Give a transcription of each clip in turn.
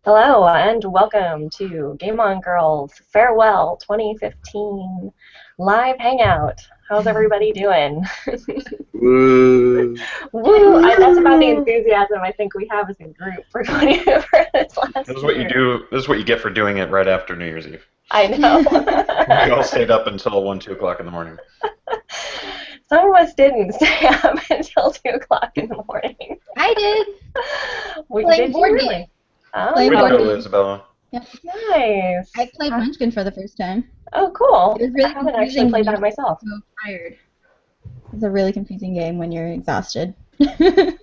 Hello and welcome to Game On Girls Farewell 2015 live hangout. How's everybody doing? Woo. Woo! That's about the enthusiasm I think we have as a group for 20 for this last This is what you year. do. This is what you get for doing it right after New Year's Eve. I know. We all stayed up until 1, 2 o'clock in the morning. Some of us didn't stay up until 2 o'clock in the morning. I did. Did you board really? game. Oh, Playing Way to board go, game. Isabella. nice. I played Munchkin for the first time. Oh, cool. It was really I haven't actually confusing played when that myself. So tired. It's a really confusing game when you're exhausted. I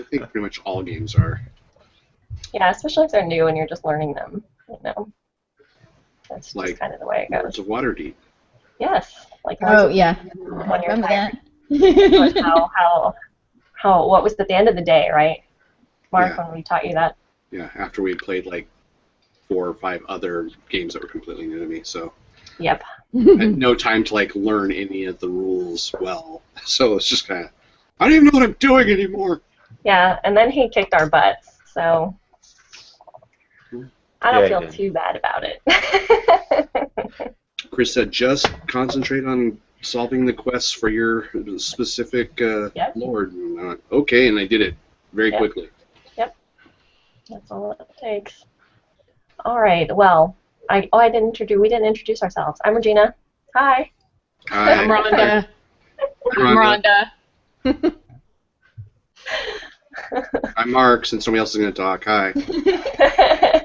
think pretty much all games are. Yeah, especially if they're new and you're just learning them. That's Like just kind of the way it Words goes. of Waterdeep. Yes, like Oh yeah, when you're remember tired. that? What was at the end of the day, right, Mark, Yeah. when we taught you that? Yeah, after we had played like 4 or 5 other games that were completely new to me, so Yep. I had no time to like learn any of the rules well. So it's just kind of, I don't even know what I'm doing anymore. Yeah, and then he kicked our butts, so I don't Yeah, he feel did. too bad about it. Chris said, just concentrate on solving the quests for your specific Yep. lord. And I went, okay, and I did it very Yep. quickly. That's all it takes. All right. Well, we didn't introduce ourselves. I'm Regina. Hi. Hi. I'm Rhonda. Rhonda. I'm Rhonda. I'm Mark, since somebody else is going to talk. Hi.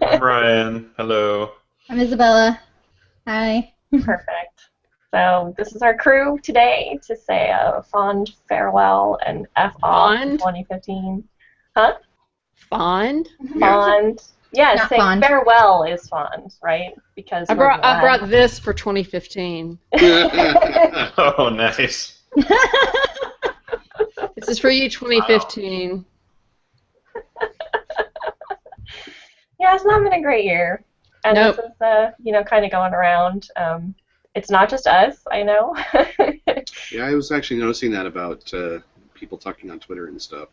I'm Ryan. Hello. I'm Isabella. Hi. Perfect. So this is our crew today to say a fond farewell and F off to Fond? 2015. Fond? Yeah. Fond. Yes, Not saying fond. farewell is fond, right? Because I we're glad. brought this for 2015. Oh, nice. This is for you, 2015. Yeah, it's not been a great year, and Nope. this is kind of going around. It's not just us, I know. Yeah, I was actually noticing that about people talking on Twitter and stuff.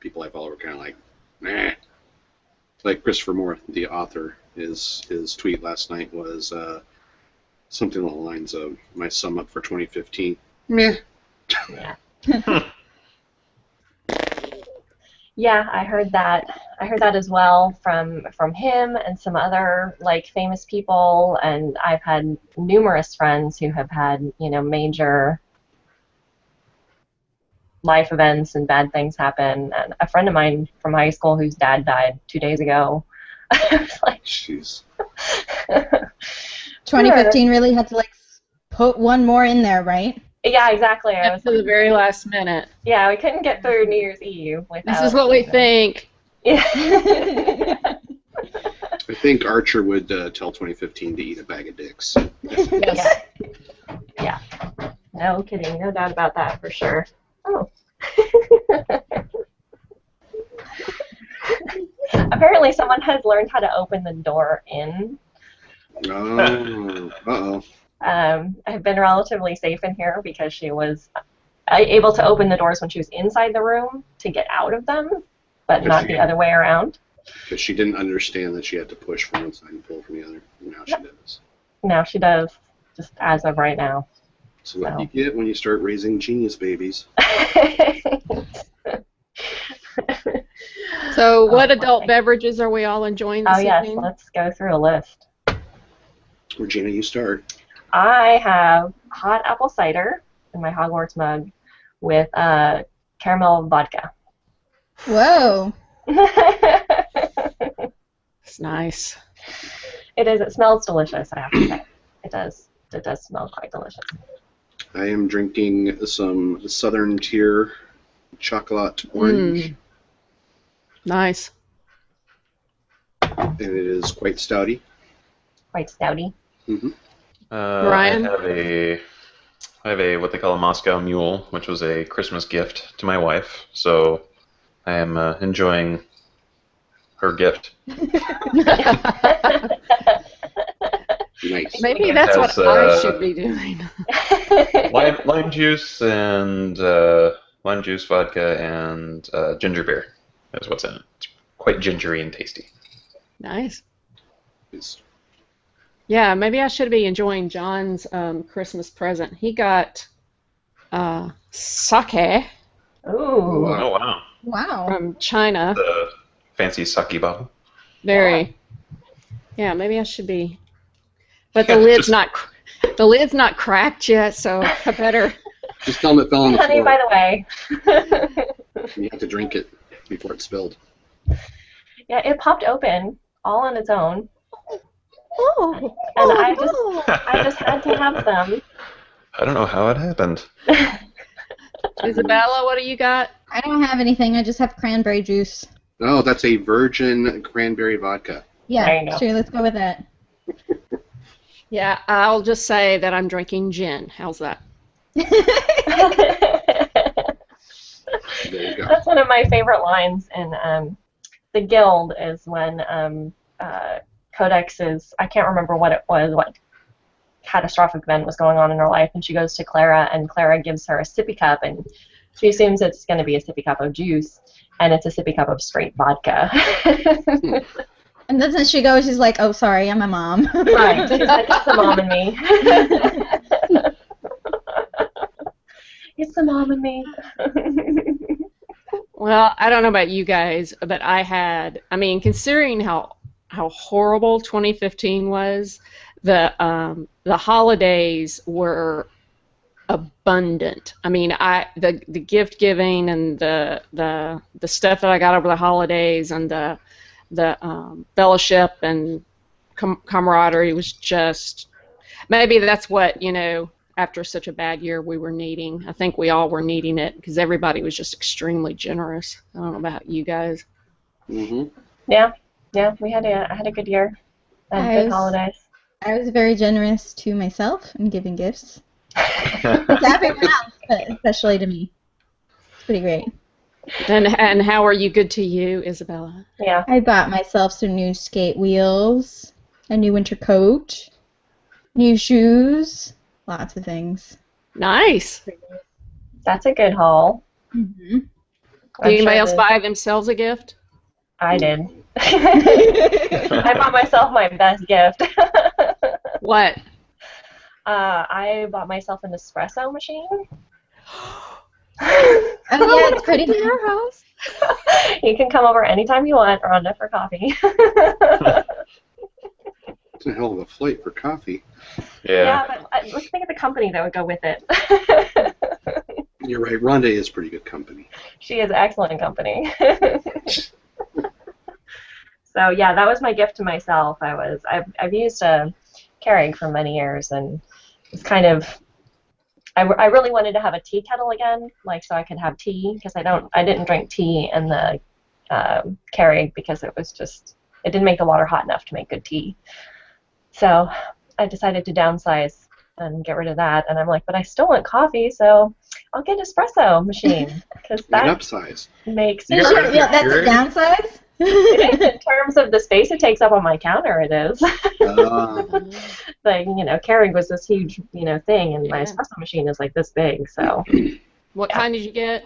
People I follow are kind of like, nah. Like Christopher Moore, the author, his tweet last night was something along the lines of my sum up for 2015. Meh. Yeah. Yeah, I heard that. I heard that as well from him and some other like famous people, and I've had numerous friends who have had, major life events and bad things happen. And a friend of mine from high school whose dad died 2 days ago. I was like, Jeez. 2015 really had to like put one more in there, right? yeah, exactly. I Up was to the very last minute. yeah, we couldn't get through New Year's Eve without. This is what we think. Yeah. I think Archer would tell 2015 to eat a bag of dicks. Yes. Yeah. No kidding. No doubt about that for sure. Oh. Apparently someone has learned how to open the door in. Oh, uh-oh. I've been relatively safe in here because she was able to open the doors when she was inside the room to get out of them, but not the other way around. Because she didn't understand that she had to push from one side and pull from the other. Now she does. Now she does, just as of right now. So what you get when you start raising genius babies. So, what Oh, adult my. beverages are we all enjoying this Oh yes, evening? let's go through a list. Regina, you start. I have hot apple cider in my Hogwarts mug with caramel vodka. Whoa. It's nice. It is. It smells delicious, I have to say. It does. It does smell quite delicious. I am drinking some Southern Tier chocolate orange, Nice. and it is quite stouty. Quite stouty. Mm-hmm. Ryan? I have a what they call a Moscow Mule, which was a Christmas gift to my wife. So I am enjoying her gift. Nice. Maybe It that's has, what I should be doing. Lime juice and lime juice, vodka, and ginger beer is what's in it. It's quite gingery and tasty. Nice. It's, Yeah, maybe I should be enjoying John's Christmas present. He got sake oh, Ooh. Oh wow. wow, Wow. from China. the fancy sake bottle. Very. Yeah, maybe I should be. But Yeah, the lid's not cracked yet, so I better. just tell them it fell on the Honey, floor. by the way. You have to drink it before it's spilled. Yeah, it popped open all on its own, Oh, and oh, I just had to have them. I don't know how it happened. no. Isabella, what do you got? I don't have anything. I just have cranberry juice. Oh, that's a virgin cranberry vodka. Yeah, There you go. sure. Let's go with that. Yeah, I'll just say that I'm drinking gin. How's that? There you go. That's one of my favorite lines in the Guild is when Codex is, I can't remember what it was, what catastrophic event was going on in her life, and she goes to Clara, and Clara gives her a sippy cup, and she assumes it's going to be a sippy cup of juice, and it's a sippy cup of straight vodka. And then she goes, she's like, oh, sorry, I'm a mom. Right, she's like, it's the mom in me. It's the mom in me. Well, I don't know about you guys, but I mean, considering how horrible 2015 was, the holidays were abundant. I mean, the gift giving and the stuff that I got over the holidays and the fellowship and camaraderie was just, maybe that's what, after such a bad year we were needing. I think we all were needing it because everybody was just extremely generous. I don't know about you guys. Mm-hmm. Yeah, I had a good year and good holidays. I was very generous to myself in giving gifts. To everyone else, but especially to me. It's pretty great. And how are you good to you, Isabella? Yeah. I bought myself some new skate wheels, a new winter coat, new shoes, lots of things. Nice. That's a good haul. Mm-hmm. Did I'm anybody sure else buy themselves a gift? I did. I bought myself my best gift. What? I bought myself an espresso machine. Oh yeah, it's pretty to nice. your house. You can come over anytime you want, Rhonda, for coffee. It's a hell of a flight for coffee. Yeah, but let's think of the company that would go with it. You're right. Rhonda is pretty good company. She is excellent company. So yeah, that was my gift to myself. I've used a Keurig for many years, and it's kind of I really wanted to have a tea kettle again, like so I could have tea, because I didn't drink tea in the Keurig because it didn't make the water hot enough to make good tea. So I decided to downsize and get rid of that, and I'm like, but I still want coffee, so I'll get an espresso machine because An that upsize. makes You sense. got rid of Yeah, that's a Keurig? downside. In terms of the space it takes up on my counter, it is. Like, Keurig was this huge, thing, and my Yeah. espresso machine is like this big. So What Yeah. kind did you get?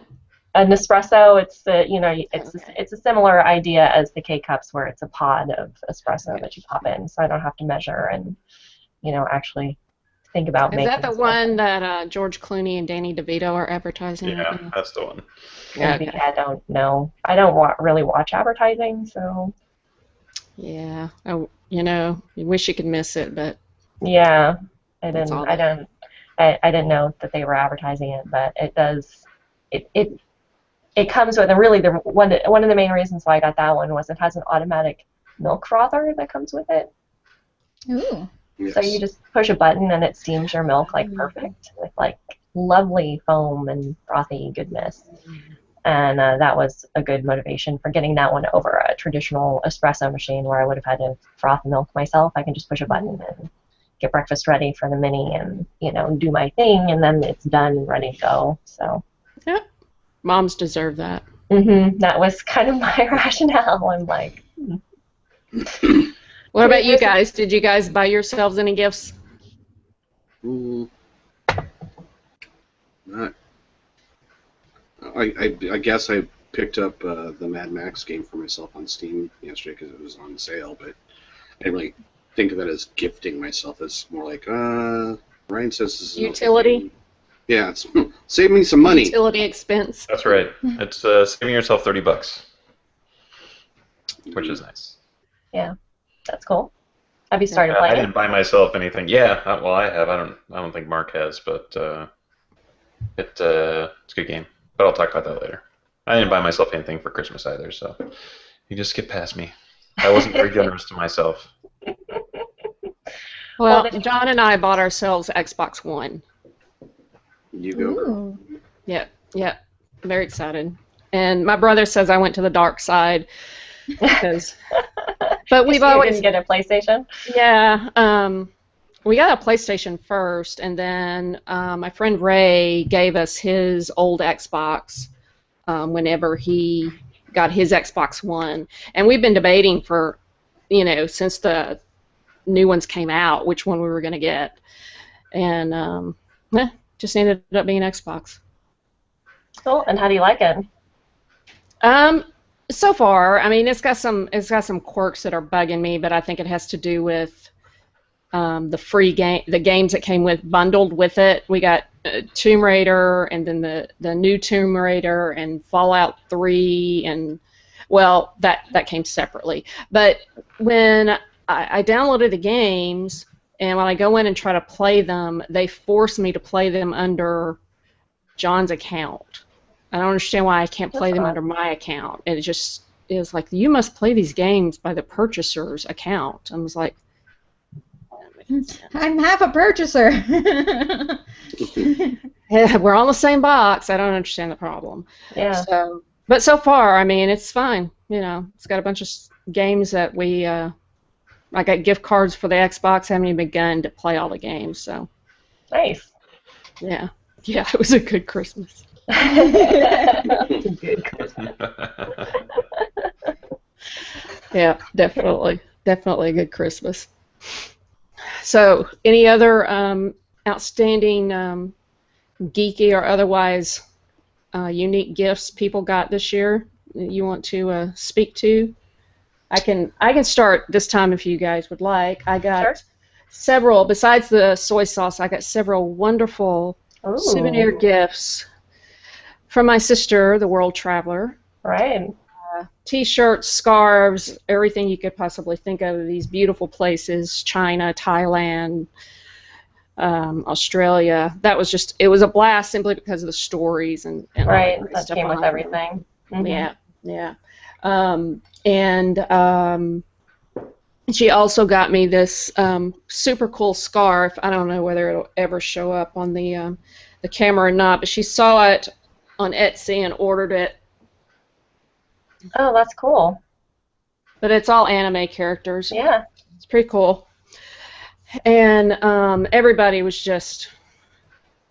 an espresso, it's a similar idea as the K-cups, where it's a pod of espresso that you pop in, so I don't have to measure and, actually think about Is making. that the espresso. one that George Clooney and Danny DeVito are advertising? Yeah, right now? that's the one. Yeah, Maybe, okay. I don't know. I don't really watch advertising, so Yeah. Oh, you wish you could miss it, but yeah, I That's didn't. all I don't. I didn't know that they were advertising it, but it does. It comes with, and really one of the main reasons why I got that one was it has an automatic milk frother that comes with it. Ooh. Yes. So you just push a button and it steams your milk like perfect, with like lovely foam and frothy goodness. And that was a good motivation for getting that one over a traditional espresso machine where I would have had to froth milk myself. I can just push a button and get breakfast ready for the mini, and do my thing, and then it's done and ready to go. So moms deserve that. that was kind of my rationale. I'm like, What about you guys? Did you guys buy yourselves any gifts? Not. I guess I picked up the Mad Max game for myself on Steam yesterday because it was on sale, but I didn't really think of that as gifting myself. It's more like, Ryan says this is Utility? Yeah, it's save me some money. Utility expense. That's right. It's saving yourself $30, which is nice. Yeah, that's cool. Have you started I playing? didn't buy myself anything. Yeah, well, I have. I don't think Mark has, but it's a good game. But I'll talk about that later. I didn't buy myself anything for Christmas either, so you just skip past me. I wasn't very generous to myself. Well, John and I bought ourselves Xbox One. You go, girl. Yep. Very excited. And my brother says I went to the dark side. But we've always didn't get a PlayStation? Yeah. We got a PlayStation first, and then my friend Ray gave us his old Xbox whenever he got his Xbox One. And we've been debating for, since the new ones came out, which one we were going to get. And just ended up being Xbox. Cool. And how do you like it? So far, I mean, it's got some quirks that are bugging me, but I think it has to do with the games that came bundled with it. We got Tomb Raider, and then the new Tomb Raider, and Fallout 3, and well, that came separately. But when I downloaded the games, and when I go in and try to play them, they force me to play them under John's account. I don't understand why I can't play them under my account. And it was like, you must play these games by the purchaser's account. I was like, I'm half a purchaser. yeah, we're on the same box. I don't understand the problem. Yeah. But so far, I mean, it's fine. It's got a bunch of games that I got gift cards for the Xbox. I haven't even begun to play all the games. So. Nice. Yeah, it was a good Christmas. Yeah, definitely a good Christmas. So, any other outstanding geeky or otherwise unique gifts people got this year that you want to speak to? I can start this time if you guys would like. I got several, besides the soy sauce, I got several wonderful souvenir gifts from my sister, the world traveler. Right. T-shirts, scarves, everything you could possibly think of these beautiful places, China, Thailand, Australia. It was a blast simply because of the stories and right, all that stuff came with everything. Mm-hmm. Yeah. And she also got me this super cool scarf. I don't know whether it'll ever show up on the camera or not, but she saw it on Etsy and ordered it. Oh, that's cool. But it's all anime characters. Yeah. It's pretty cool. And everybody was just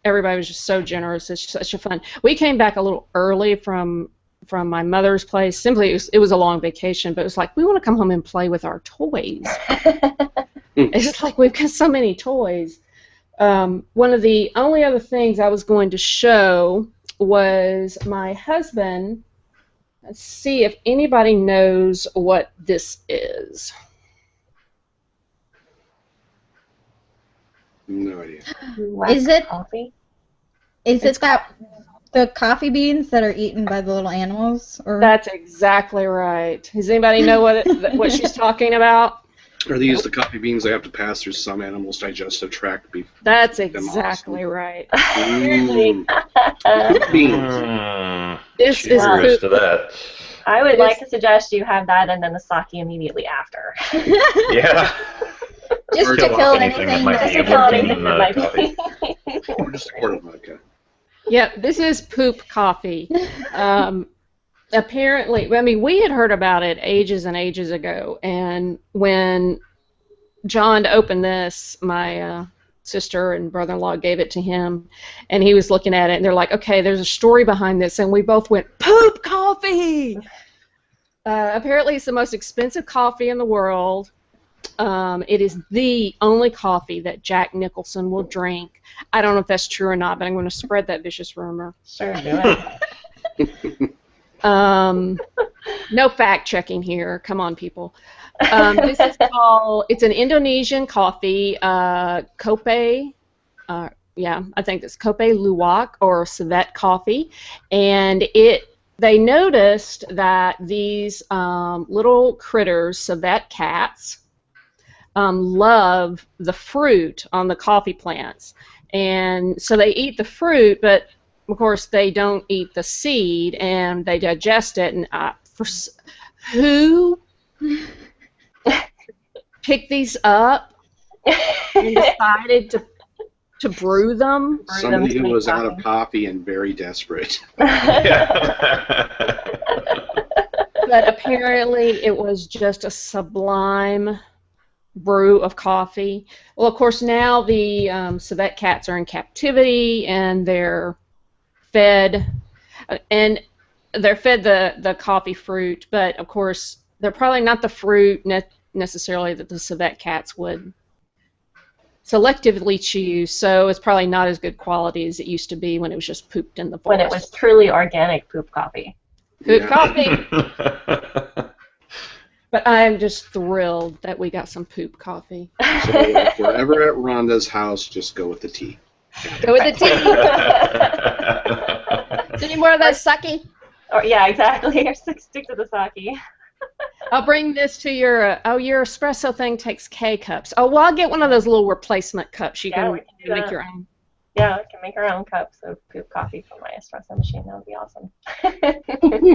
so generous. It's such a fun. We came back a little early from my mother's place. Simply, it was a long vacation, but it was like, we want to come home and play with our toys. It's just like, we've got so many toys. One of the only other things I was going to show was my husband. Let's see if anybody knows what this is. No idea. Is it coffee? Is it that the coffee beans that are eaten by the little animals? Or That's exactly right. Does anybody know what she's talking about? Are these the coffee beans they have to pass through some animal's digestive tract? That's exactly right. Beans. This is Cheers to that. I would like to suggest you have that and then the sake immediately after. Yeah. just to kill anything. Might be anything that might coffee. Or just a quart of vodka. Yep, this is poop coffee. Apparently, I mean, we had heard about it ages and ages ago, and when John opened this, my sister and brother-in-law gave it to him, and he was looking at it, and they're like, okay, there's a story behind this, and we both went, poop coffee! Apparently, it's the most expensive coffee in the world. It is the only coffee that Jack Nicholson will drink. I don't know if that's true or not, but I'm going to spread that vicious rumor. Sure, do it. No fact checking here. Come on, people. This is called. It's an Indonesian coffee. Kopi. Yeah, I think it's Kopi Luwak or civet coffee, and they noticed that these little critters, civet cats, love the fruit on the coffee plants, and so they eat the fruit, but of course they don't eat the seed, and they digest it. And who picked these up and decided to brew them? Somebody who was out of coffee and very desperate. But apparently it was just a sublime brew of coffee. Well, of course, now the civet cats are in captivity, and they're fed the coffee fruit, but of course they're probably not the fruit necessarily that the civet cats would selectively choose, so it's probably not as good quality as it used to be when it was just pooped in the forest. When it was truly organic poop coffee. Poop coffee! But I'm just thrilled that we got some poop coffee. So if we're ever at Rhonda's house, just go with the tea. Go with the tea! Any more of that sake? Oh, yeah, exactly. Stick to the sake. I'll bring this to your espresso thing takes K-cups. Oh, well, I'll get one of those little replacement cups. You can make your own. Yeah, we can make our own cups of poop coffee from my espresso machine. That would be awesome.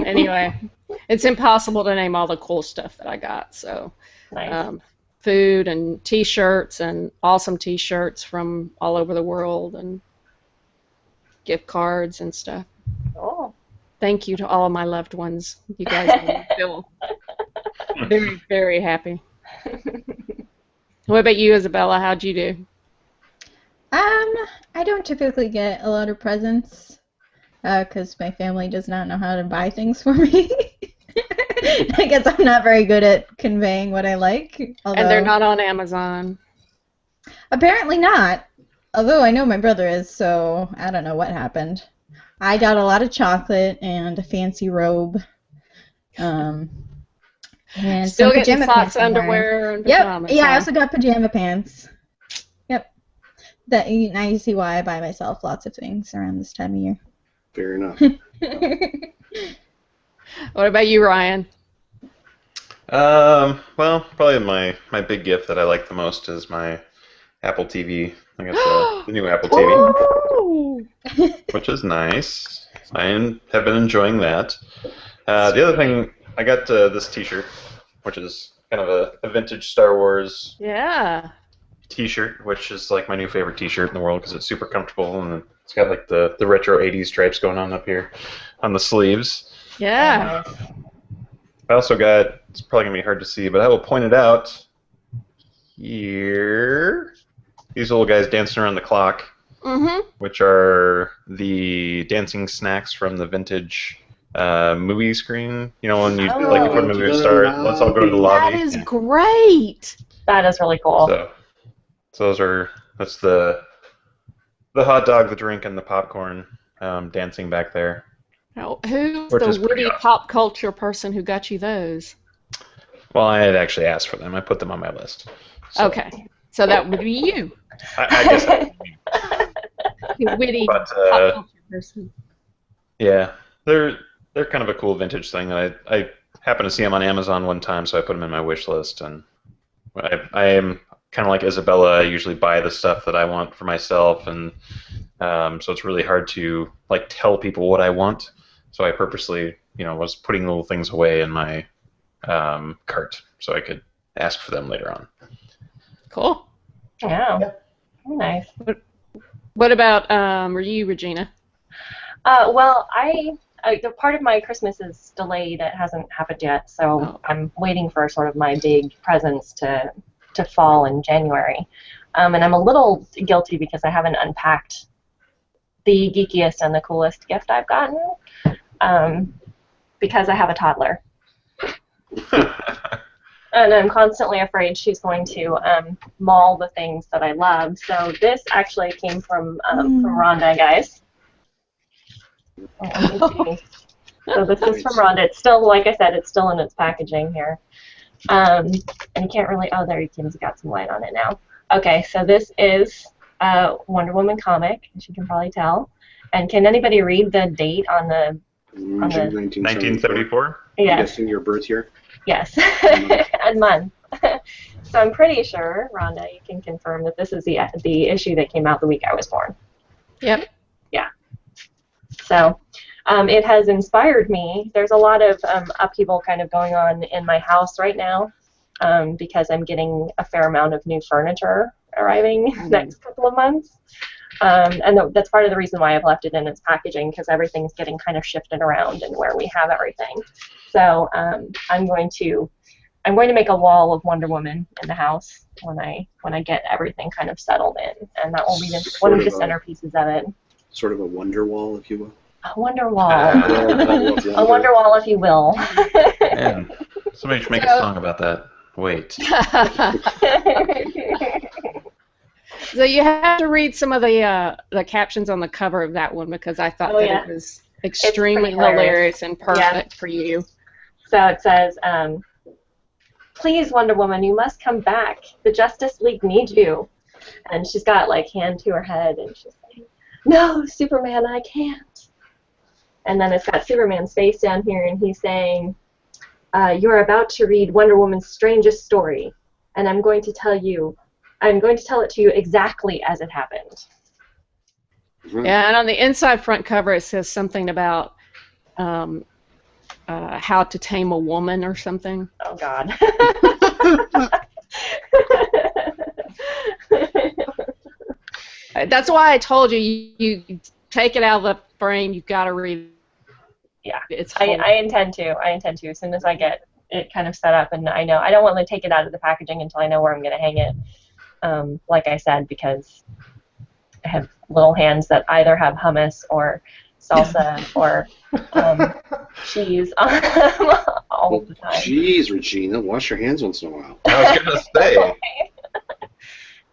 Anyway, it's impossible to name all the cool stuff that I got. So, nice. Food and T-shirts and awesome T-shirts from all over the world and gift cards and stuff. Oh. Thank you to all of my loved ones. You guys made me feel very, very happy. What about you, Isabella? How'd you do? I don't typically get a lot of presents because my family does not know how to buy things for me. I guess I'm not very good at conveying what I like. And they're not on Amazon. Apparently not. Although I know my brother is, so I don't know what happened. I got a lot of chocolate and a fancy robe. And still some getting pajama socks, pants underwear, and yep. pajamas. Yeah, I also got pajama pants. Yep. Now you see why I buy myself lots of things around this time of year. Fair enough. What about you, Ryan? Well, probably my big gift that I like the most is my Apple TV. I got the new Apple TV, which is nice. I have been enjoying that. The other thing, I got this T-shirt, which is kind of a vintage Star Wars T-shirt, which is like my new favorite T-shirt in the world because it's super comfortable and it's got like the retro 80s stripes going on up here on the sleeves. Yeah. I also got, it's probably going to be hard to see, but I will point it out here. These little guys dancing around the clock, which are the dancing snacks from the vintage movie screen. You know, when you like before the movie would start, let's all go to the lobby. That is great. That is really cool. So that's the hot dog, the drink, and the popcorn dancing back there. Now, who's the witty pop culture person who got you those? Well, I had actually asked for them. I put them on my list. So. Okay, so that would be you. I guess that would be the witty pop culture person. Yeah, they're kind of a cool vintage thing. I happened to see them on Amazon one time, so I put them in my wish list. And I am kind of like Isabella. I usually buy the stuff that I want for myself, and so it's really hard to like tell people what I want. So I purposely, was putting little things away in my cart so I could ask for them later on. Cool. Yeah. Very nice. What about you, Regina? Well, the part of my Christmas is delayed. It hasn't happened yet, so I'm waiting for sort of my big presents to fall in January. And I'm a little guilty because I haven't unpacked the geekiest and the coolest gift I've gotten because I have a toddler. And I'm constantly afraid she's going to maul the things that I love. So this actually came from Rhonda, guys. So this is from Nice. Rhonda. It's still, like I said, it's still in its packaging here. And you can't really, oh, there you can, it's got some light on it now. Okay, so this is a Wonder Woman comic, as you can probably tell. And can anybody read the date on the, June on the, 1974. 1974? I'm yes, guessing your birth year. yes, And month. and month. So I'm pretty sure, Rhonda, you can confirm that this is the issue that came out the week I was born. Yep. Yeah. So it has inspired me. There's a lot of upheaval kind of going on in my house right now because I'm getting a fair amount of new furniture arriving next couple of months. And that's part of the reason why I've left it in its packaging, because everything's getting kind of shifted around and where we have everything. So I'm going to make a wall of Wonder Woman in the house when I get everything kind of settled in, and that will be one of the centerpieces of it. Sort of a wonder wall, if you will. A wonder wall. Wall of A wonder. wonder wall, if you will. Man, somebody should make a song about that. Wait. So you have to read some of the captions on the cover of that one, because I thought it was extremely hilarious and perfect for you. So it says, please, Wonder Woman, you must come back. The Justice League needs you. And she's got, like, hand to her head, and she's saying, no, Superman, I can't. And then it's got Superman's face down here, and he's saying, you're about to read Wonder Woman's strangest story, and I'm going to tell it to you exactly as it happened. Yeah, and on the inside front cover it says something about how to tame a woman or something. Oh, God. That's why I told you, you take it out of the frame, you've got to read it. Yeah, It's I intend to. As soon as I get it kind of set up, and I don't want to take it out of the packaging until I know where I'm going to hang it. Like I said, because I have little hands that either have hummus or salsa or cheese on them all the time. Jeez, Regina, wash your hands once in a while. I was going to say.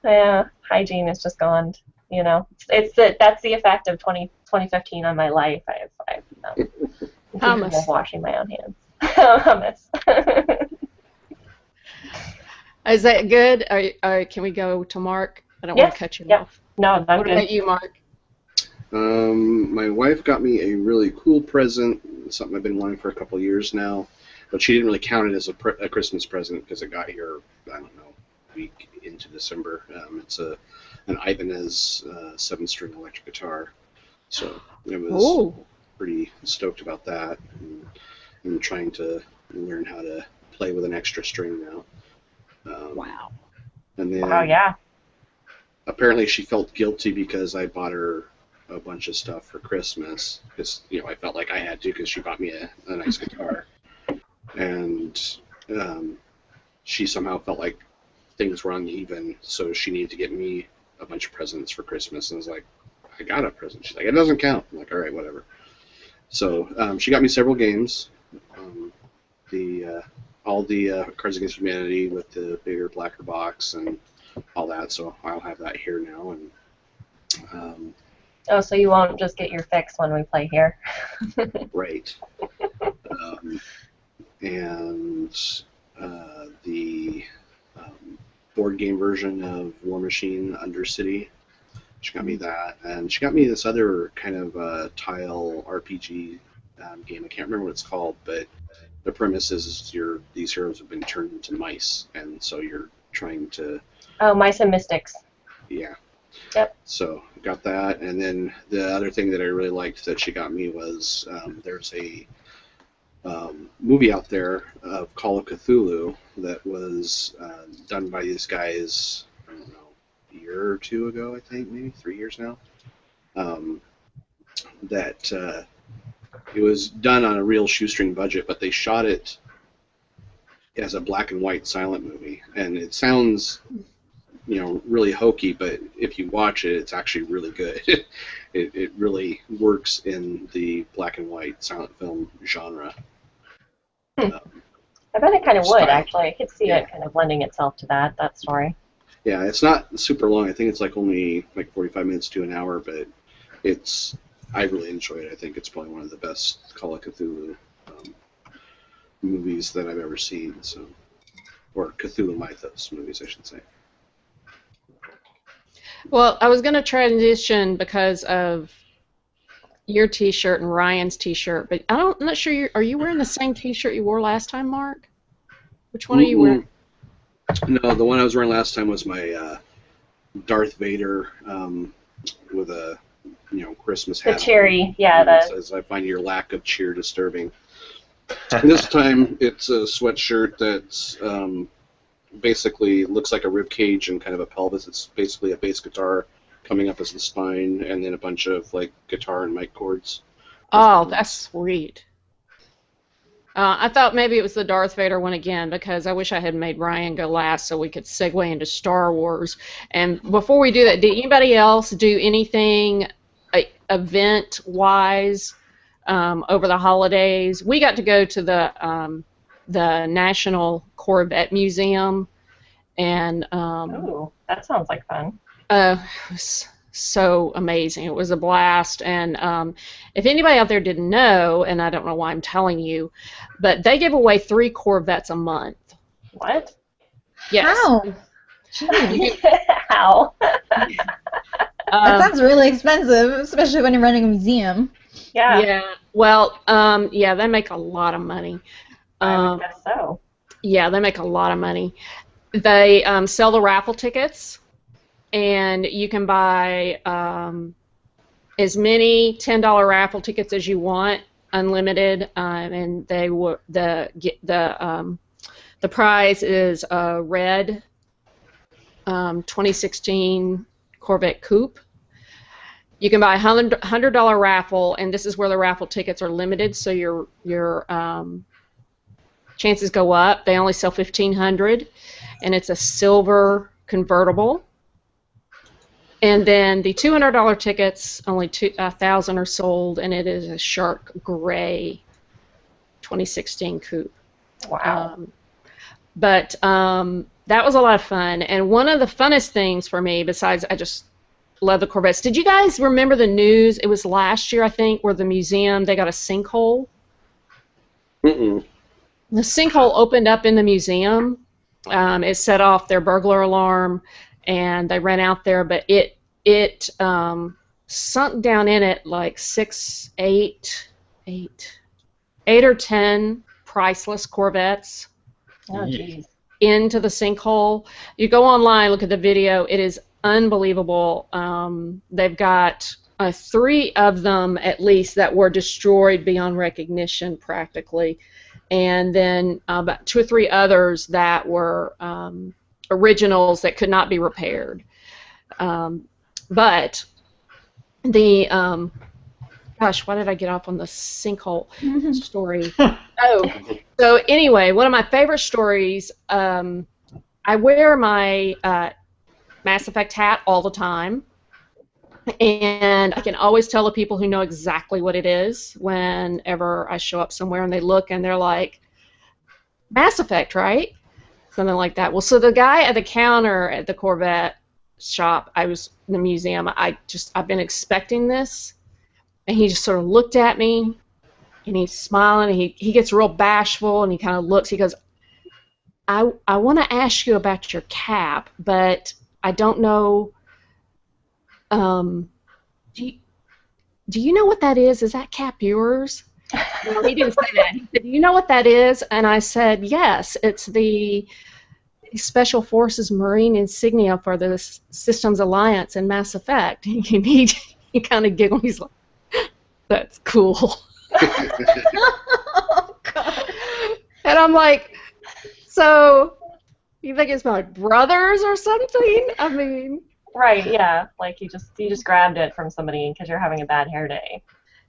Yeah, hygiene is just gone. You know, that's the effect of 2015 on my life. I've Hummus. of washing my own hands. Hummus. Is that good? Can we go to Mark? I don't want to cut you off. No, I'm What good. about you, Mark? My wife got me a really cool present, something I've been wanting for a couple of years now, but she didn't really count it as a Christmas present because it got here, I don't know, a week into December. It's an Ibanez 7-string electric guitar, so I was pretty stoked about that. And I'm trying to learn how to play with an extra string now. Wow. And then yeah. apparently she felt guilty because I bought her a bunch of stuff for Christmas, because I felt like I had to because she bought me a nice guitar, and she somehow felt like things were uneven, so she needed to get me a bunch of presents for Christmas, and I was like, I got a present. She's like, it doesn't count. I'm like, all right, whatever. So she got me several games, all the Cards Against Humanity with the bigger, blacker box and all that, so I'll have that here now. And so you won't just get your fix when we play here. right. And the board game version of War Machine Undercity, she got me that, and she got me this other kind of tile RPG game. I can't remember what it's called, but the premise is these heroes have been turned into mice, and so you're trying to... Oh, Mice and Mystics. Yeah. Yep. So got that, and then the other thing that I really liked that she got me was there's a movie out there of Call of Cthulhu that was done by these guys, I don't know, a year or two ago, I think, maybe 3 years now. That it was done on a real shoestring budget, but they shot it as a black and white silent movie, and it sounds really hokey, but if you watch it, it's actually really good. It really works in the black and white silent film genre. I bet it kind of would, style. actually. I could see it kind of lending itself to that story. Yeah, it's not super long. I think it's only 45 minutes to an hour, but it's I really enjoy it. I think it's probably one of the best Call of Cthulhu movies that I've ever seen. So, or Cthulhu Mythos movies, I should say. Well, I was going to transition because of your T-shirt and Ryan's T-shirt, but I'm not sure. Are you wearing the same T-shirt you wore last time, Mark? Which one are you wearing? No, the one I was wearing last time was my Darth Vader with a Christmas hat. The cheery, yeah. It says, "I find your lack of cheer disturbing." And this time, it's a sweatshirt that's basically looks like a rib cage and kind of a pelvis. It's basically a bass guitar coming up as the spine, and then a bunch of like guitar and mic cords. Oh, that's sweet. I thought maybe it was the Darth Vader one again, because I wish I had made Ryan go last so we could segue into Star Wars. And before we do that, did anybody else do anything event-wise over the holidays? We got to go to the National Corvette Museum, and oh, that sounds like fun. it was so amazing. It was a blast. And if anybody out there didn't know, and I don't know why I'm telling you, but they give away 3 Corvettes a month. What? Yes. How? How? That sounds really expensive, especially when you're running a museum. Yeah. Yeah. Well, yeah, they make a lot of money. I would guess so. Yeah, they make a lot of money. They sell the raffle tickets, and you can buy as many $10 raffle tickets as you want, unlimited, and the prize is a red 2016 Corvette Coupe. You can buy a $100 raffle, and this is where the raffle tickets are limited, so your chances go up. They only sell 1,500, and it's a silver convertible. And then the $200 tickets, only 1,000 are sold, and it is a shark gray 2016 coupe. Wow. But that was a lot of fun. And one of the funnest things for me, besides I just love the Corvettes, did you guys remember the news? It was last year, I think, where the museum, they got a sinkhole. Mm-mm. The sinkhole opened up in the museum. It set off their burglar alarm, and they ran out there, but it sunk down in it like 8 or 10 priceless Corvettes Oh, geez. into the sinkhole. You go online, look at the video. It is unbelievable. They've got 3 of them at least that were destroyed beyond recognition practically, and then about 2 or 3 others that were originals that could not be repaired. But the gosh, why did I get off on the sinkhole story? Oh, so anyway, one of my favorite stories. I wear my Mass Effect hat all the time, and I can always tell the people who know exactly what it is whenever I show up somewhere and they look and they're like, Mass Effect, right? Something like that. Well, so the guy at the counter at the Corvette shop, I was in the museum, I've been expecting this, and he just sort of looked at me, and he's smiling, and he gets real bashful, and he kind of looks, he goes, I want to ask you about your cap, but I don't know, do you know what that is? Is that cap yours? No, he didn't say that. He said, do you know what that is? And I said, yes, it's the Special Forces Marine insignia for the Systems Alliance in Mass Effect. And he kind of giggled. He's like, that's cool. Oh, God. And I'm like, so you think it's my brother's or something? I mean, Right, yeah. Like you just grabbed it from somebody because you're having a bad hair day.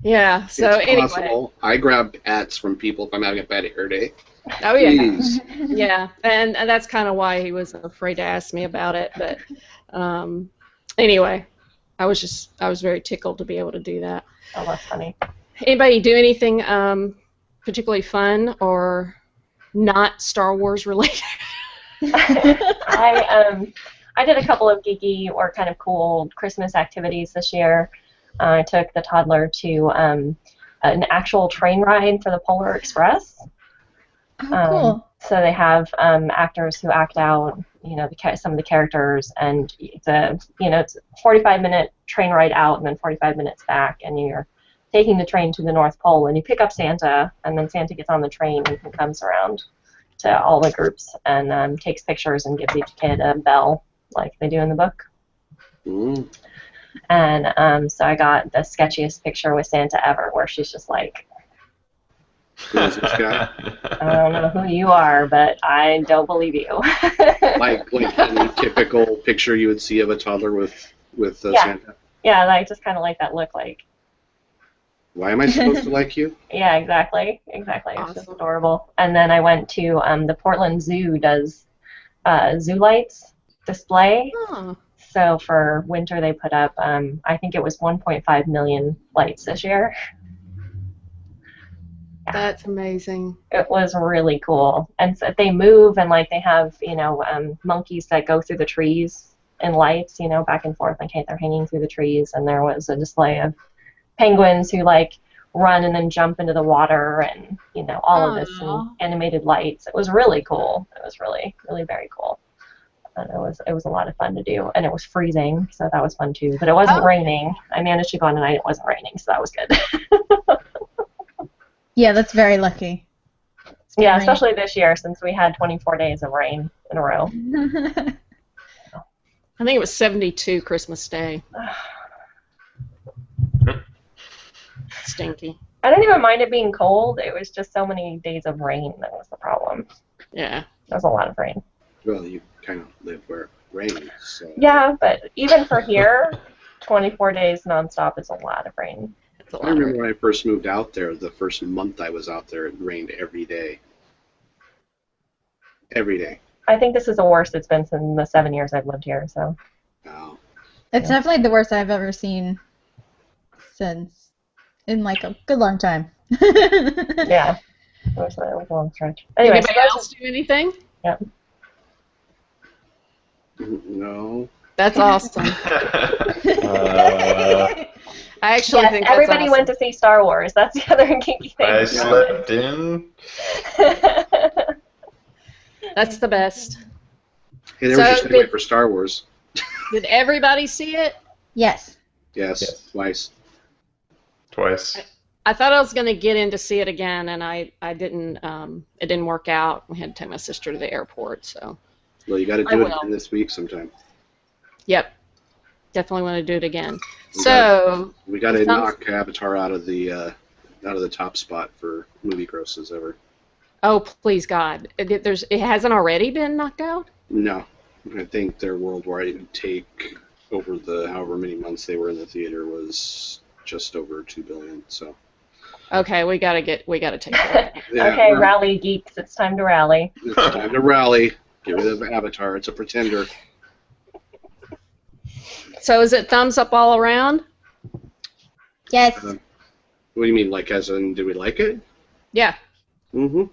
yeah. So It's anyway, possible. I grab hats from people if I'm having a bad hair day. oh yeah. Please. Yeah, and that's kind of why he was afraid to ask me about it. But anyway, I was very tickled to be able to do that. Oh, that's funny. Anybody do anything particularly fun or not Star Wars related? I did a couple of geeky or kind of cool Christmas activities this year. I took the toddler to an actual train ride for the Polar Express. Oh, cool. So they have actors who act out, some of the characters, and it's a 45-minute train ride out and then 45 minutes back, and you're taking the train to the North Pole, and you pick up Santa, and then Santa gets on the train and comes around to all the groups and takes pictures and gives each kid a bell like they do in the book. Mm. And so I got the sketchiest picture with Santa ever, where she's just like, Who is this guy? I don't know who you are, but I don't believe you. Like any typical picture you would see of a toddler with Yeah. Santa? Yeah, like just kind of like that look like. Why am I supposed to like you? Yeah, exactly. It's just Awesome. adorable. And then I went to the Portland Zoo does zoo lights display. Oh, So for winter they put up, I think it was 1.5 million lights this year. that's amazing. It was really cool. And so they move and like they have, monkeys that go through the trees and lights, back and forth. Like, hey, they're hanging through the trees. And there was a display of penguins who like run and then jump into the water and, all of this Aw. and animated lights. It was really cool. It was really, really very cool. And it was a lot of fun to do. And it was freezing, so that was fun too. But it wasn't Oh. raining. I managed to go on a night it wasn't raining, so that was good. Yeah, that's very lucky. Yeah, Rain. especially this year since we had 24 days of rain in a row. I think it was 72 Christmas Day. Stinky. I didn't even mind it being cold. It was just so many days of rain that was the problem. Yeah. There was a lot of rain. Well, you kind of live where it rains, so. Yeah, but even for here, 24 days nonstop is a lot of rain. It's a I lot of remember when I first moved out there, the first month I was out there, it rained every day. Every day. I think this is the worst it's been since the 7 years I've lived here. So Wow. It's definitely the worst I've ever seen in like a good long time. yeah, it was a long stretch. Anyway, Anybody else do anything? No. That's awesome. I actually think that's everybody awesome. went to see Star Wars. That's the other geeky thing. I slept in. That's the best. Hey, there So was your segue for Star Wars. Did everybody see it? Yes. Yes, Yes. twice. Twice. I thought I was going to get in to see it again, and I didn't. It didn't work out. We had to take my sister to the airport, so. Well, you got to I do it will. again this week sometime. Yep. Definitely want to do it again. We So, We got to Sounds- knock Avatar out of the top spot for movie grosses ever. oh please God, it hasn't already been knocked out. No, I think their worldwide take over the however many months they were in the theater was just over 2 billion. So Okay, we gotta take care of that. yeah, Okay, we're- rally geeks, it's time to rally. it's time to rally. Get rid of Avatar. It's a pretender. So is it thumbs up all around? Yes. What do you mean, like as in, did we like it? Yeah, Mm-hmm.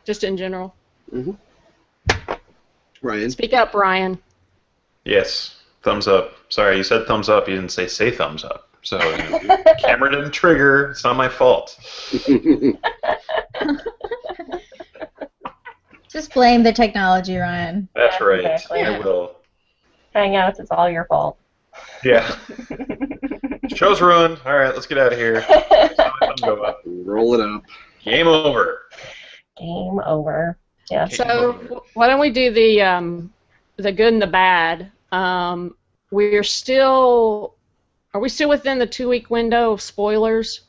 just in general. Mm-hmm. Ryan. Speak up, Ryan. Yes. Thumbs up. Sorry, you said thumbs up. You didn't say thumbs up. So camera didn't trigger. It's not my fault. Just blame the technology, Ryan. That's Yeah, right. exactly. I will. Hangouts, it's all your fault. Yeah. Show's ruined. All right, let's get out of here. Saw my thumb go up. Roll it up. Game over. Game over. Yeah. So why don't we do the good and the bad? Are we still within the 2-week window of spoilers?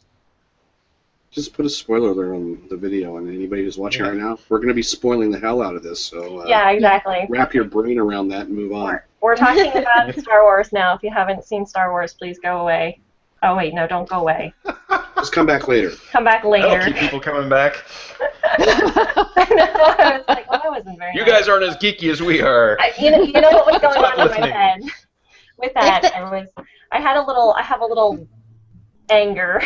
Just put a spoiler there on the video, and anybody who's watching right now, we're going to be spoiling the hell out of this. So Yeah, exactly. wrap your brain around that and move on. We're talking about Star Wars now. If you haven't seen Star Wars, please go away. Oh, wait, no, don't go away. Just come back later. Come back That'll later. keep people coming back. I know, I was like, well, that wasn't very You nice. guys aren't as geeky as we are. You know what was going Stop on in my listening. head with that? I have a little anger.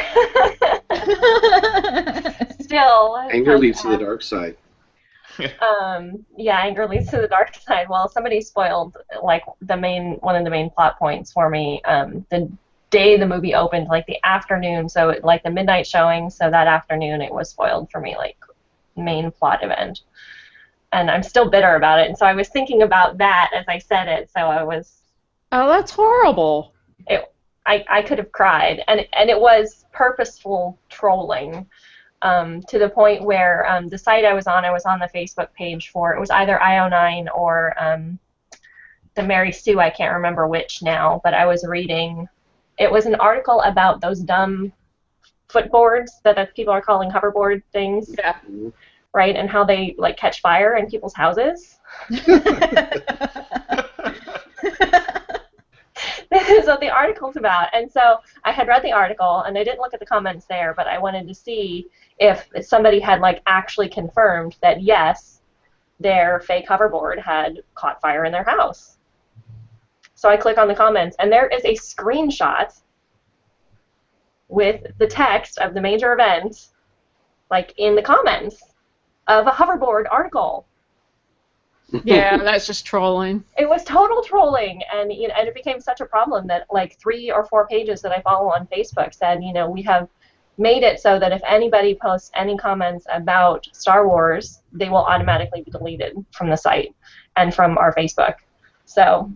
Still. Anger leads to the dark side. Yeah, anger leads to the dark side. Well, somebody spoiled like one of the main plot points for me. The day the movie opened, like the afternoon, so like the midnight showing, so that afternoon it was spoiled for me, like main plot event. And I'm still bitter about it. And so I was thinking about that as I said it, so I was Oh, that's horrible. I could have cried, and it was purposeful trolling, to the point where the site I was on the Facebook page for, it was either IO9 or the Mary Sue, I can't remember which now, but I was reading, it was an article about those dumb footboards that people are calling hoverboard things, Yeah. right, and how they like catch fire in people's houses. This is what the article's about. And so I had read the article, and I didn't look at the comments there, but I wanted to see if somebody had like actually confirmed that yes, their fake hoverboard had caught fire in their house. So I click on the comments, and there is a screenshot with the text of the major event, like in the comments of a hoverboard article. Yeah, that's just trolling. It was total trolling, and and it became such a problem that like 3 or 4 pages that I follow on Facebook said, we have made it so that if anybody posts any comments about Star Wars, they will automatically be deleted from the site and from our Facebook. So,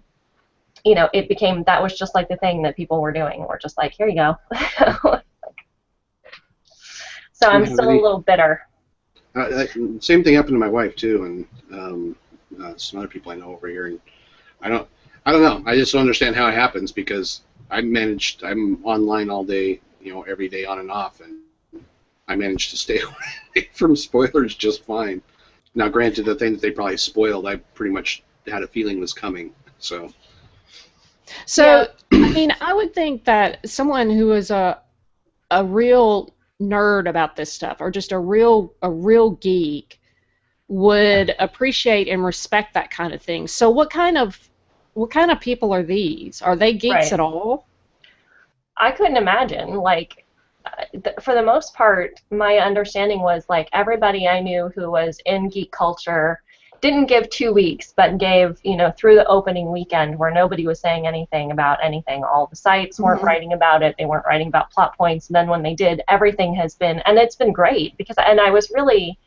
it became, that was just like the thing that people were doing. We're just like, here you go. So I'm still a little bitter. Same thing happened to my wife too, and some other people I know over here, and I don't know. I just don't understand how it happens, because I'm online all day, every day on and off, and I managed to stay away from spoilers just fine. Now, granted, the thing that they probably spoiled, I pretty much had a feeling was coming. So I mean, I would think that someone who is a real nerd about this stuff, or just a real geek, would appreciate and respect that kind of thing. So what kind of people are these? Are they geeks at all? I couldn't imagine. Like, for the most part, my understanding was like everybody I knew who was in geek culture didn't give 2 weeks, but gave, through the opening weekend where nobody was saying anything about anything. All the sites weren't writing about it. They weren't writing about plot points. And then when they did, everything has been, and it's been great, and I was really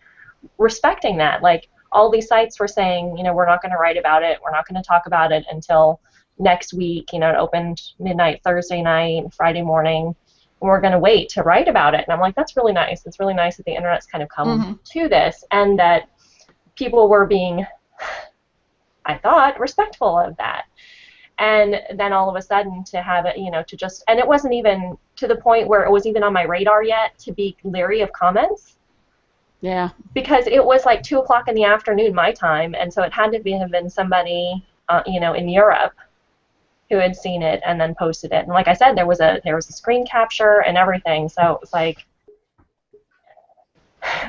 respecting that. Like, all these sites were saying, we're not going to write about it. We're not going to talk about it until next week. It opened midnight Thursday night, Friday morning, and we're going to wait to write about it. And I'm like, that's really nice. It's really nice that the internet's kind of come to this, and that people were being, I thought, respectful of that. And then all of a sudden to have it, to just, and it wasn't even to the point where it was even on my radar yet to be leery of comments. Yeah. Because it was like 2 o'clock in the afternoon my time, and so it had to have been somebody, in Europe who had seen it and then posted it. And like I said, there was a screen capture and everything. So it was like,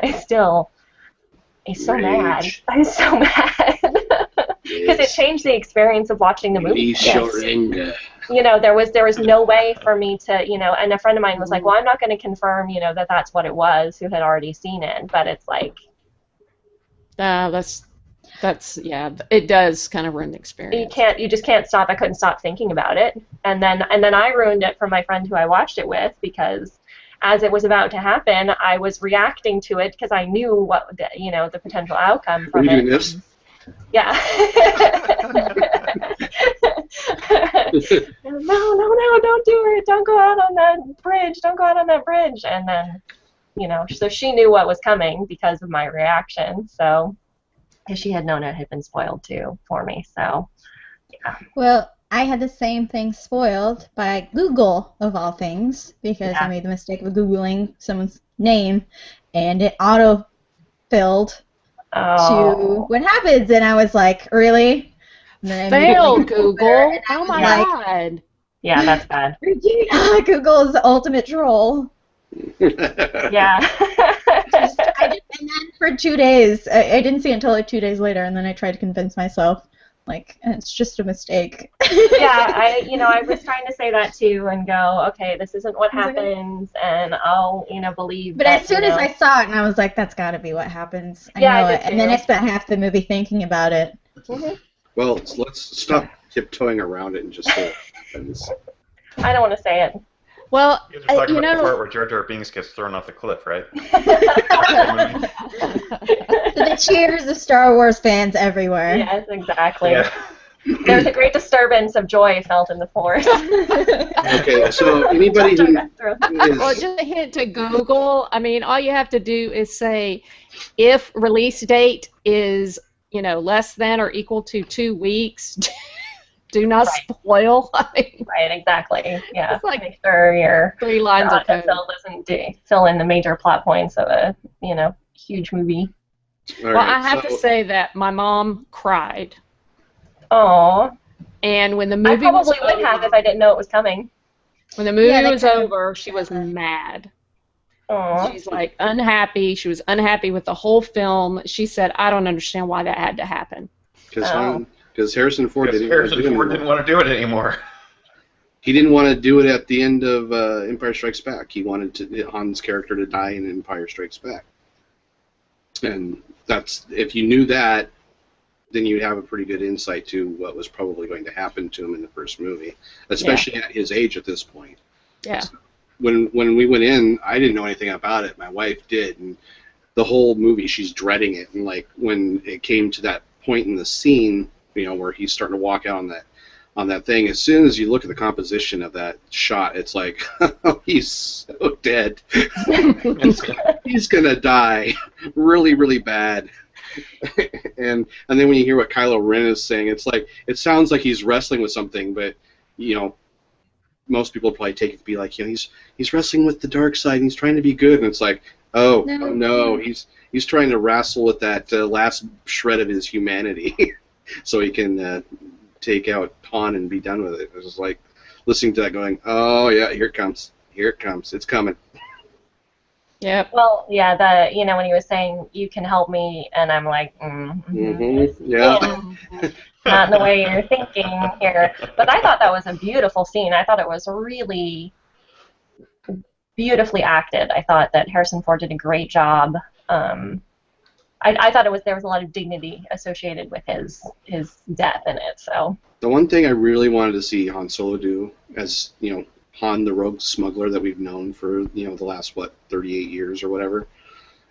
it's so mad. I'm so mad. Because it changed the experience of watching the movie. There was no way for me to, and a friend of mine was like, well, I'm not going to confirm, that that's what it was, who had already seen it. But it's like, it does kind of ruin the experience. You just can't stop. I couldn't stop thinking about it. And then I ruined it for my friend who I watched it with, because as it was about to happen, I was reacting to it because I knew what the potential outcome from it. Are you doing this? Yeah. No, don't do it. Don't go out on that bridge. Don't go out on that bridge. And then, so she knew what was coming because of my reaction. So, because she had known it had been spoiled too for me. So, yeah. Well, I had the same thing spoiled by Google, of all things, because I made the mistake of Googling someone's name, and it auto-filled to what happens, and I was like, really? Fail, Google! Oh my God! Yeah, that's bad. Google is the ultimate troll. Yeah. And then for 2 days, I didn't see it until like 2 days later, and then I tried to convince myself, like, it's just a mistake. Yeah, I was trying to say that too, and go, okay, this isn't what happens, and I'll, believe. But as soon as I saw it, and I was like, that's got to be what happens. I know it. And then I spent half the movie thinking about it. Well, let's stop tiptoeing around it and just say it happens. I don't want to say it. Well, You guys are talking you about the part know, where Jar Jar Binks gets thrown off the cliff, right? To the cheers of Star Wars fans everywhere. Yes, exactly. Yeah. There's a great disturbance of joy felt in the force. Okay, so anybody who well, is just a hint to Google. I mean, all you have to do is say if release date is, less than or equal to 2 weeks. Do not Right. spoil. I mean, Right, exactly. Yeah. It's like Make sure your 3 lines of code. autofill doesn't fill in the major plot points of a, huge movie. all Well, right, I have to so- say that my mom cried, Oh, and when the I movie was probably would have over, if I didn't know it was coming. when the movie Yeah, they was kind of- over, she was mad. Oh, She's like unhappy. She was unhappy with the whole film. She said, "I don't understand why that had to happen." Because Harrison Ford Because didn't Harrison want to do it Ford didn't anymore. want to do it anymore. He didn't want to do it at the end of Empire Strikes Back. He wanted Han's character to die in Empire Strikes Back. And if you knew that, then you'd have a pretty good insight to what was probably going to happen to him in the first movie, especially at his age at this point. Yeah. When we went in, I didn't know anything about it. My wife did, and the whole movie, she's dreading it. And like when it came to that point in the scene, where he's starting to walk out on that thing, as soon as you look at the composition of that shot, it's like, oh, he's so dead. He's gonna die really, really bad. and then when you hear what Kylo Ren is saying, it's like it sounds like he's wrestling with something, but most people probably take it to be like, he's wrestling with the dark side and he's trying to be good, and it's like, no, he's trying to wrestle with that last shred of his humanity, so he can take out Han and be done with it. It was like listening to that, going, oh yeah, here it comes, it's coming. Yep. well, yeah, when he was saying, you can help me, and I'm like, Yeah. not in the way you're thinking here. But I thought that was a beautiful scene. I thought it was really beautifully acted. I thought that Harrison Ford did a great job. I thought there was a lot of dignity associated with his death in it. So The one thing I really wanted to see Han Solo do, as Han the rogue smuggler that we've known for the last 38 years or whatever,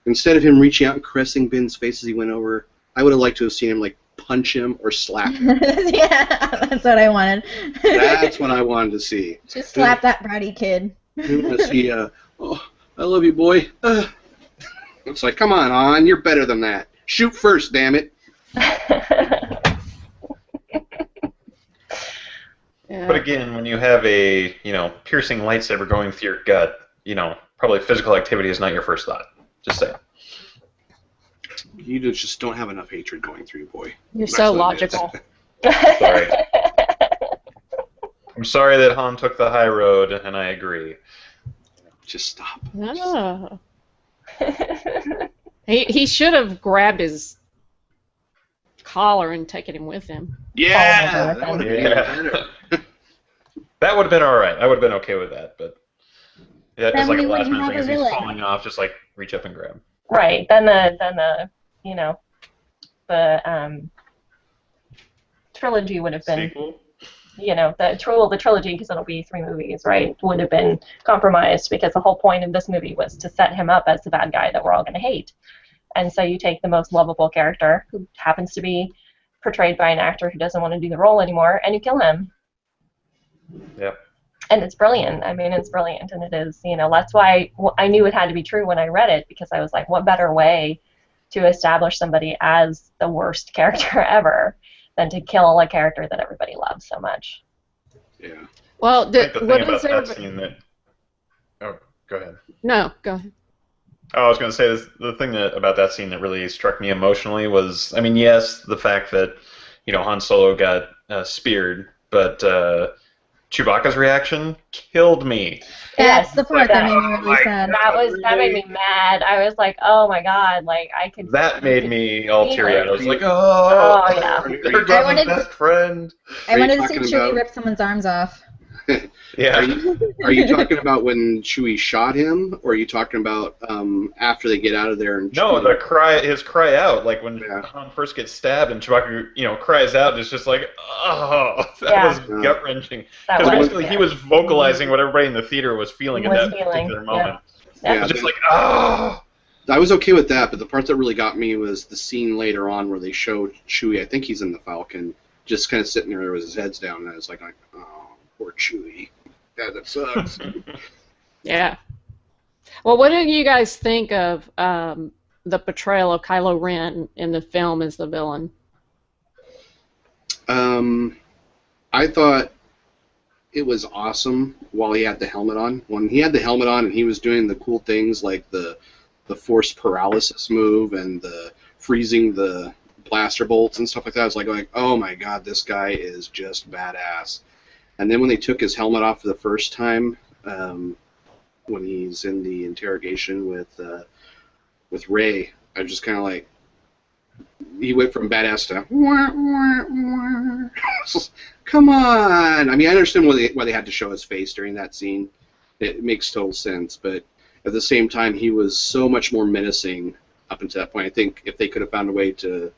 instead of him reaching out and caressing Ben's face as he went over, I would have liked to have seen him like punch him or slap him. Yeah, that's what I wanted. That's what I wanted to see. Just slap that bratty kid. Let's see, oh, I love you, boy. It's like, come on, Han, you're better than that. Shoot first, damn it. Yeah. But again, when you have a piercing lightsaber going through your gut, probably physical activity is not your first thought. Just saying. You just don't have enough hatred going through you, boy. You're That's so what it is. logical. Sorry. I'm sorry that Han took the high road, and I agree. Just stop. Oh. He should have grabbed his collar and taken him with him. Yeah, that would have been better. That would have been all right. I would have been okay with that, but yeah, Then it's like we a last wouldn't minute have thing. a As he's villain. falling off, just like reach up and grab. Right. Then the trilogy would have been, Sequel? the trilogy, because it'll be 3 movies, right, would have been compromised, because the whole point of this movie was to set him up as the bad guy that we're all going to hate. And so you take the most lovable character, who happens to be portrayed by an actor who doesn't want to do the role anymore, and you kill him. Yep. And it's brilliant. I mean, it's brilliant, and it is, that's why I knew it had to be true when I read it, because I was like, what better way to establish somebody as the worst character ever than to kill a character that everybody loves so much. Yeah. Well, I think the thing what about is that there? scene that... Oh, go ahead. No, go ahead. Oh, I was going to say, the thing about that scene that really struck me emotionally was, I mean, yes, the fact that, Han Solo got speared, but Chewbacca's reaction killed me. That's Yes, the part that made me really sad. That made me mad. I was like, oh my god, like I could. That made me all teary eyed. I was like, Oh, yeah. they're God's best friend. I wanted to talking see Chewie about- rip someone's arms off. Yeah. Are you talking about when Chewie shot him, or are you talking about after they get out of there and No, his cry out, like when Yeah. Han first gets stabbed and Chewbacca, cries out, and it's just like, oh, that Yeah. was gut wrenching. That Because was, basically yeah. he was vocalizing what everybody in the theater was feeling in Was that feeling, particular yeah. moment. Yeah. Yeah, It's just like, oh. I was okay with that, but the part that really got me was the scene later on where they showed Chewie. I think he's in the Falcon, just kind of sitting there with his head's down, and I was like, oh, poor Chewie. Yeah, that sucks. Yeah. Well, what did you guys think of the portrayal of Kylo Ren in the film as the villain? I thought it was awesome while he had the helmet on. When he had the helmet on and he was doing the cool things like the force paralysis move and the freezing the blaster bolts and stuff like that, I was like, oh my god, this guy is just badass. And then when they took his helmet off for the first time, when he's in the interrogation with Rey, I was just kind of like, he went from badass to wah, wah, wah. Come on. I mean, I understand why they had to show his face during that scene. It makes total sense, but at the same time, he was so much more menacing up until that point. I think if they could have found a way to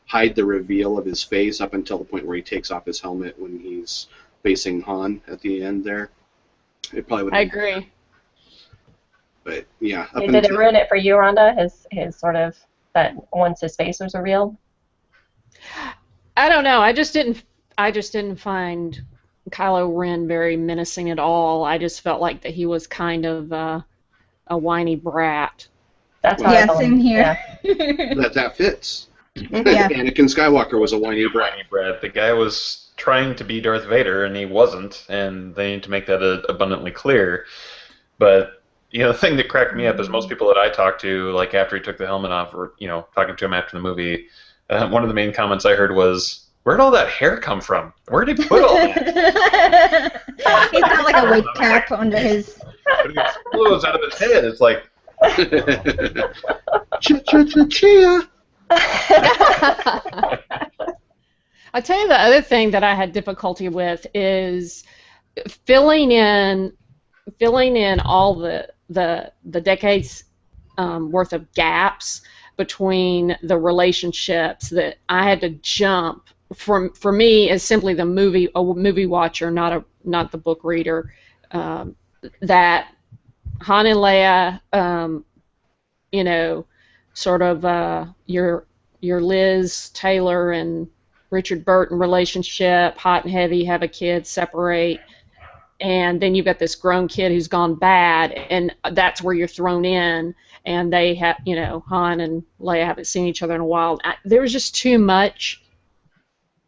hide the reveal of his face up until the point where he takes off his helmet when he's facing Han at the end there, it probably would have I been agree. But yeah, Did it ruin it for you, Rhonda? His sort of that once his face was revealed. I don't know. I just didn't find Kylo Ren very menacing at all. I just felt like that he was kind of a whiny brat. That's how I Yeah, felt. same here. that fits. Yeah. Anakin Skywalker was a whiny brat. Whiny brat. The guy was trying to be Darth Vader, and he wasn't, and they need to make that abundantly clear. But the thing that cracked me up is most people that I talked to, like after he took the helmet off, or talking to him after the movie, one of the main comments I heard was, "Where'd all that hair come from? Where did he put all that?" He's got like a wig cap under his. But it explodes out of his head. It's like, Chia. I'll tell you the other thing that I had difficulty with is filling in all the decades worth of gaps between the relationships that I had to jump from. For me, as simply a movie watcher, not the book reader, that Han and Leia, sort of your Liz Taylor and Richard Burton relationship, hot and heavy, have a kid, separate, and then you've got this grown kid who's gone bad, and that's where you're thrown in, and they have, Han and Leia haven't seen each other in a while. There was just too much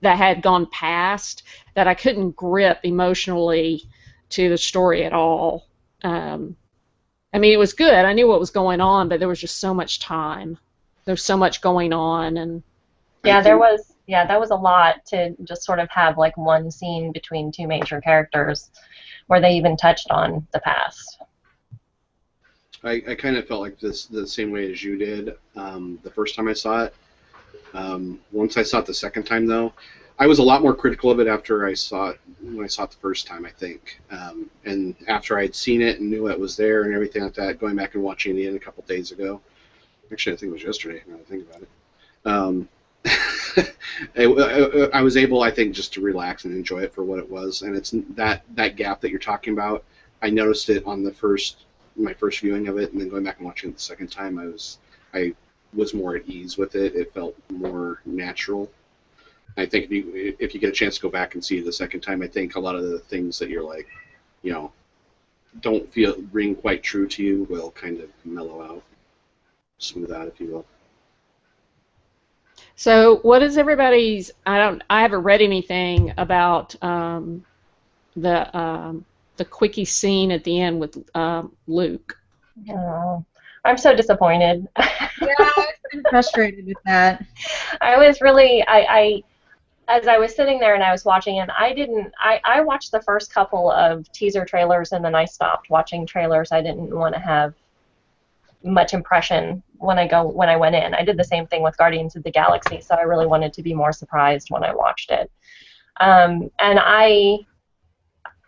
that had gone past that I couldn't grip emotionally to the story at all. I mean, it was good. I knew what was going on, but there was just so much time. There's so much going on, and Yeah, there was. Yeah, that was a lot to just sort of have like one scene between two major characters where they even touched on the past. I kind of felt like this the same way as you did the first time I saw it. Once I saw it the second time, though, I was a lot more critical of it after I saw it when I saw it the first time, I think. And after I'd seen it and knew it was there and everything like that, going back and watching it again a couple days ago. Actually, I think it was yesterday, now that I think about it. I was able, I think, just to relax and enjoy it for what it was. And it's that gap that you're talking about. I noticed it on my first viewing of it, and then going back and watching it the second time, I was more at ease with it. It felt more natural. I think if you get a chance to go back and see it the second time, I think a lot of the things that you're like, don't ring quite true to you will kind of mellow out, smooth out, if you will. so what is everybody's? I haven't read anything about the quickie scene at the end with Luke. Oh, I'm so disappointed. Yeah, I've been frustrated with that. I was really, as I was sitting there and I was watching it, I watched the first couple of teaser trailers and then I stopped watching trailers. I didn't want to have much impression when I went in. I did the same thing with Guardians of the Galaxy, so I really wanted to be more surprised when I watched it. And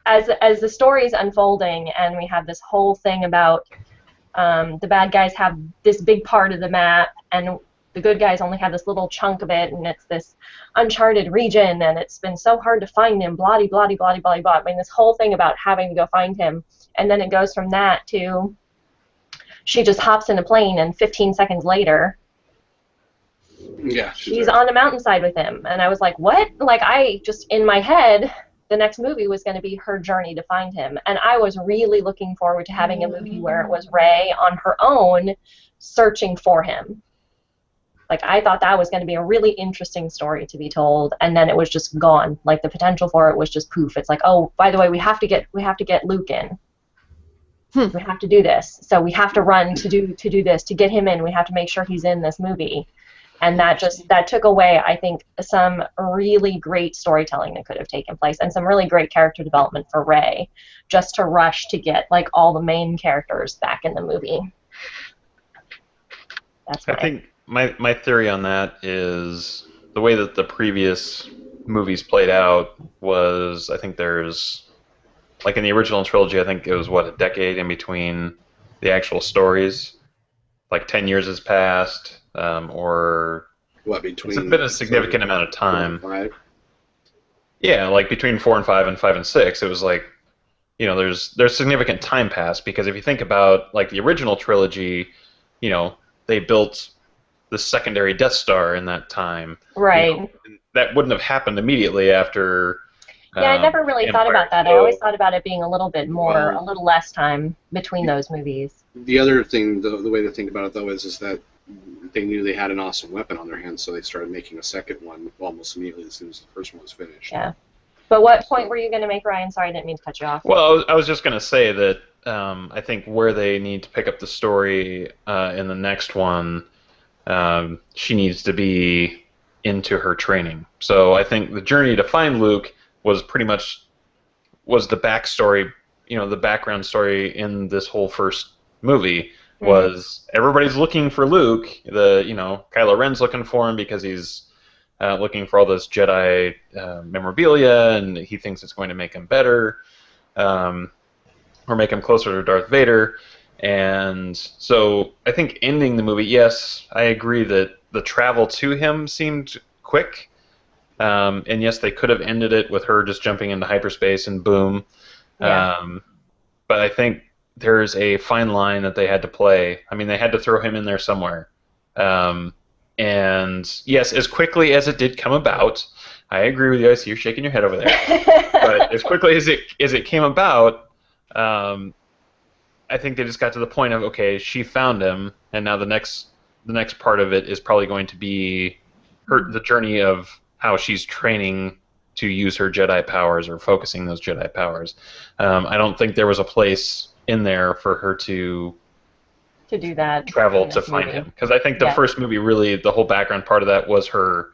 as the story's unfolding, and we have this whole thing about the bad guys have this big part of the map, and the good guys only have this little chunk of it, and it's this uncharted region, and it's been so hard to find him, blah, blah, blah, blah, blah, blah. I mean, this whole thing about having to go find him, and then it goes from that to she just hops in a plane, and 15 seconds later, Yeah, she's on a mountainside with him. And I was like, what? Like, I just, in my head, the next movie was going to be her journey to find him. And I was really looking forward to having a movie where it was Rey on her own searching for him. Like, I thought that was going to be a really interesting story to be told, and then it was just gone. Like, the potential for it was just poof. It's like, oh, by the way, we have to get Luke in. We have to do this. So we have to run to do this, to get him in. We have to make sure he's in this movie. And that took away, I think, some really great storytelling that could have taken place, and some really great character development for Rey, just to rush to get like all the main characters back in the movie. That's I think my theory on that is the way that the previous movies played out was, I think there's, like in the original trilogy, I think it was, what, a decade in between the actual stories? Like 10 years has passed, or... What, between... It's been a significant amount of time. 4 and 5? Yeah, like between 4 and 5 and 5 and 6, it was like, you know, there's significant time passed, because if you think about, like, the original trilogy, you know, they built the secondary Death Star in that time. Right. You know, that wouldn't have happened immediately after... Yeah, I never really thought Empire. about that. I So- always thought about it being a little bit more, a little less time between those movies. The other thing, the way to think about it, though, is that they knew they had an awesome weapon on their hands, so they started making a second one almost immediately as soon as the first one was finished. Yeah. But what point were you going to make, Ryan? Sorry, I didn't mean to cut you off. Well, I was just going to say that I think where they need to pick up the story in the next one, she needs to be into her training. So I think the journey to find Luke was pretty much the backstory, you know, the background story in this whole first movie was everybody's looking for Luke. Kylo Ren's looking for him because he's looking for all this Jedi memorabilia, and he thinks it's going to make him better, or make him closer to Darth Vader. And so I think ending the movie, yes, I agree that the travel to him seemed quick. And yes, they could have ended it with her just jumping into hyperspace and boom. Yeah. But I think there's a fine line that they had to play. I mean, they had to throw him in there somewhere. And yes, as quickly as it did come about, I agree with you. I see you're shaking your head over there. But as quickly as it came about, I think they just got to the point of, okay, she found him, and now the next part of it is probably going to be the journey of how she's training to use her Jedi powers, or focusing those Jedi powers. I don't think there was a place in there for her to do that. Travel to find him. Because I think the first movie, really, the whole background part of that was her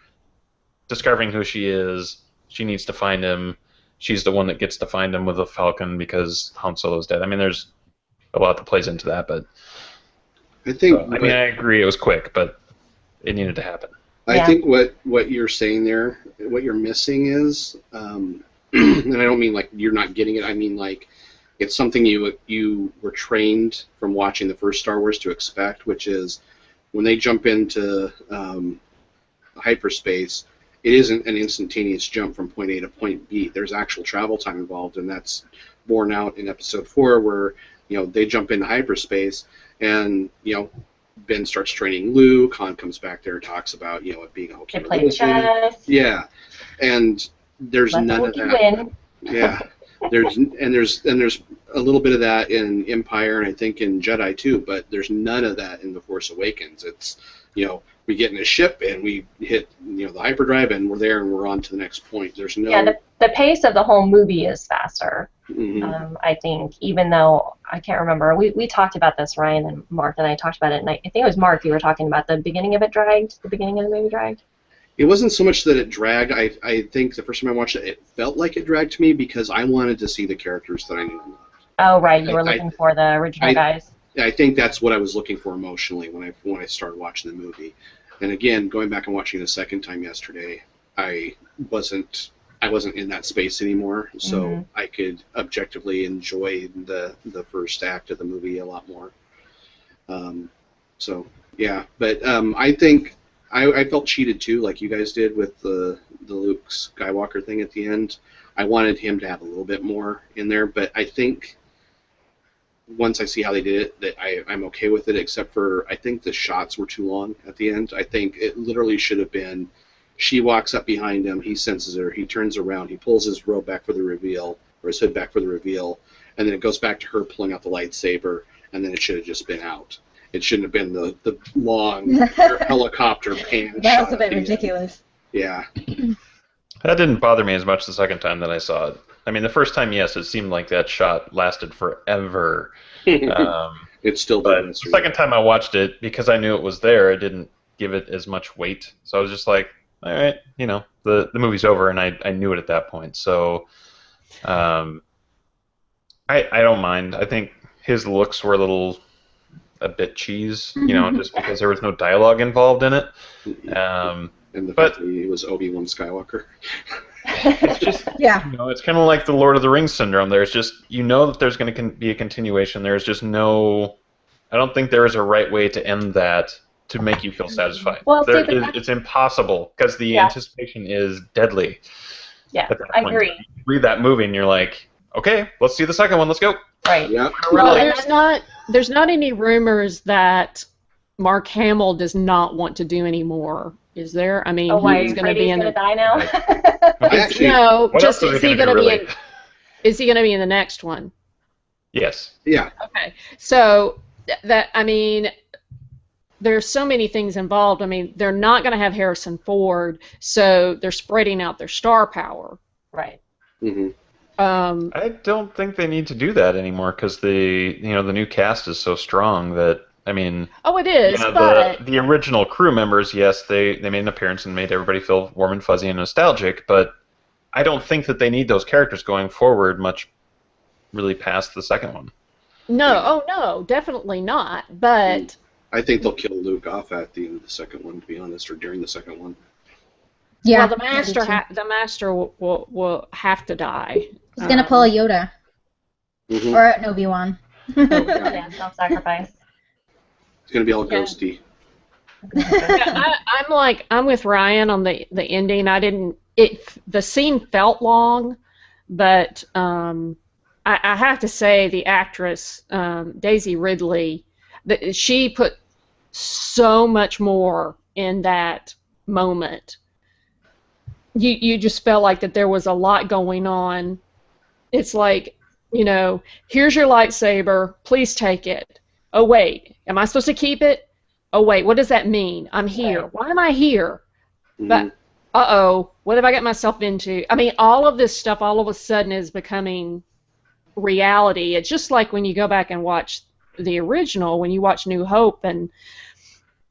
discovering who she is. She needs to find him. She's the one that gets to find him with the Falcon because Han Solo's dead. I mean, there's a lot that plays into that, but I think. I agree it was quick, but it needed to happen. I think what you're saying there, what you're missing is, and I don't mean like you're not getting it. I mean like it's something you were trained from watching the first Star Wars to expect, which is when they jump into hyperspace, it isn't an instantaneous jump from point A to point B. There's actual travel time involved, and that's borne out in Episode 4, where they jump into hyperspace, and Ben starts training Luke. Han comes back there, talks about it being a Wookiee religion. Yeah, and there's none of that. Yeah, there's a little bit of that in Empire, and I think in Jedi too. But there's none of that in The Force Awakens. It's we get in a ship and we hit the hyperdrive and we're there and we're on to the next point. There's no the pace of the whole movie is faster. Mm-hmm. I think, even though I can't remember, we talked about this, Ryan and Mark and I talked about it, and I think it was Mark, you were talking about the beginning of it dragged, the beginning of the movie dragged. It wasn't so much that it dragged. I think the first time I watched it, it felt like it dragged to me because I wanted to see the characters that I knew and loved. Oh, right, you were looking for the original guys. I think that's what I was looking for emotionally when I started watching the movie. And again, going back and watching it a second time yesterday, I I wasn't in that space anymore, so Mm-hmm. I could objectively enjoy the first act of the movie a lot more. So yeah, but I think I felt cheated too, like you guys did with the Luke Skywalker thing at the end. I wanted him to have a little bit more in there, but I think once I see how they did it, that I'm okay with it, except for I think the shots were too long at the end. I think it literally should have been she walks up behind him, he senses her, he turns around, he pulls his robe back for the reveal, or his hood back for the reveal, and then it goes back to her pulling out the lightsaber, and then it should have just been out. It shouldn't have been the long helicopter pan That shot was a at bit the end. ridiculous. Yeah. That didn't bother me as much the second time that I saw it. I mean, the first time, yes, it seemed like that shot lasted forever. It's still But doing the second time I watched it, because I knew it was there, I didn't give it as much weight. So I was just like, all right, the movie's over, and I knew it at that point. So I don't mind. I think his looks were a bit cheese, just because there was no dialogue involved in it. And the but fact that he was Obi-Wan Skywalker. it's just, Yeah. it's kind of like the Lord of the Rings syndrome. There's just, that there's going to be a continuation. There's just no, I don't think there is a right way to end that to make you feel satisfied. Well, It's impossible because the anticipation is deadly. Yeah, at that I point. agree. You read that movie and you're like, okay, let's see the second one. Let's go. Right. Yeah. Well, there's not any rumors that Mark Hamill does not want to do any more, is there? I mean, why he's going to Freddie's be in gonna the die now? Actually, no, what just else is he gonna going to do, be really? is he going to be in the next one? Yes. yeah. Okay, so that I mean, there's so many things involved. I mean, they're not going to have Harrison Ford, so they're spreading out their star power. Right. Mm-hmm. I don't think they need to do that anymore because the new cast is so strong that, I mean, Oh, it is, but the original crew members, yes, they made an appearance and made everybody feel warm and fuzzy and nostalgic, but I don't think that they need those characters going forward much really past the second one. no, definitely not. But I think they'll kill Luke off at the end of the second one, to be honest, or during the second one. Yeah. well, the master will have to die. He's gonna pull a Yoda Mm-hmm. or an Obi-Wan. Yeah, self-sacrifice. It's gonna be all ghosty. I'm with Ryan on the ending. The scene felt long, but I have to say the actress Daisy Ridley, she put so much more in that moment. You just felt like that there was a lot going on. It's like, here's your lightsaber, please take it. Oh wait, am I supposed to keep it? Oh wait, what does that mean? I'm here. Right. Why am I here? Mm-hmm. But what have I got myself into? I mean, all of this stuff all of a sudden is becoming reality. It's just like when you go back and watch the original, when you watch New Hope and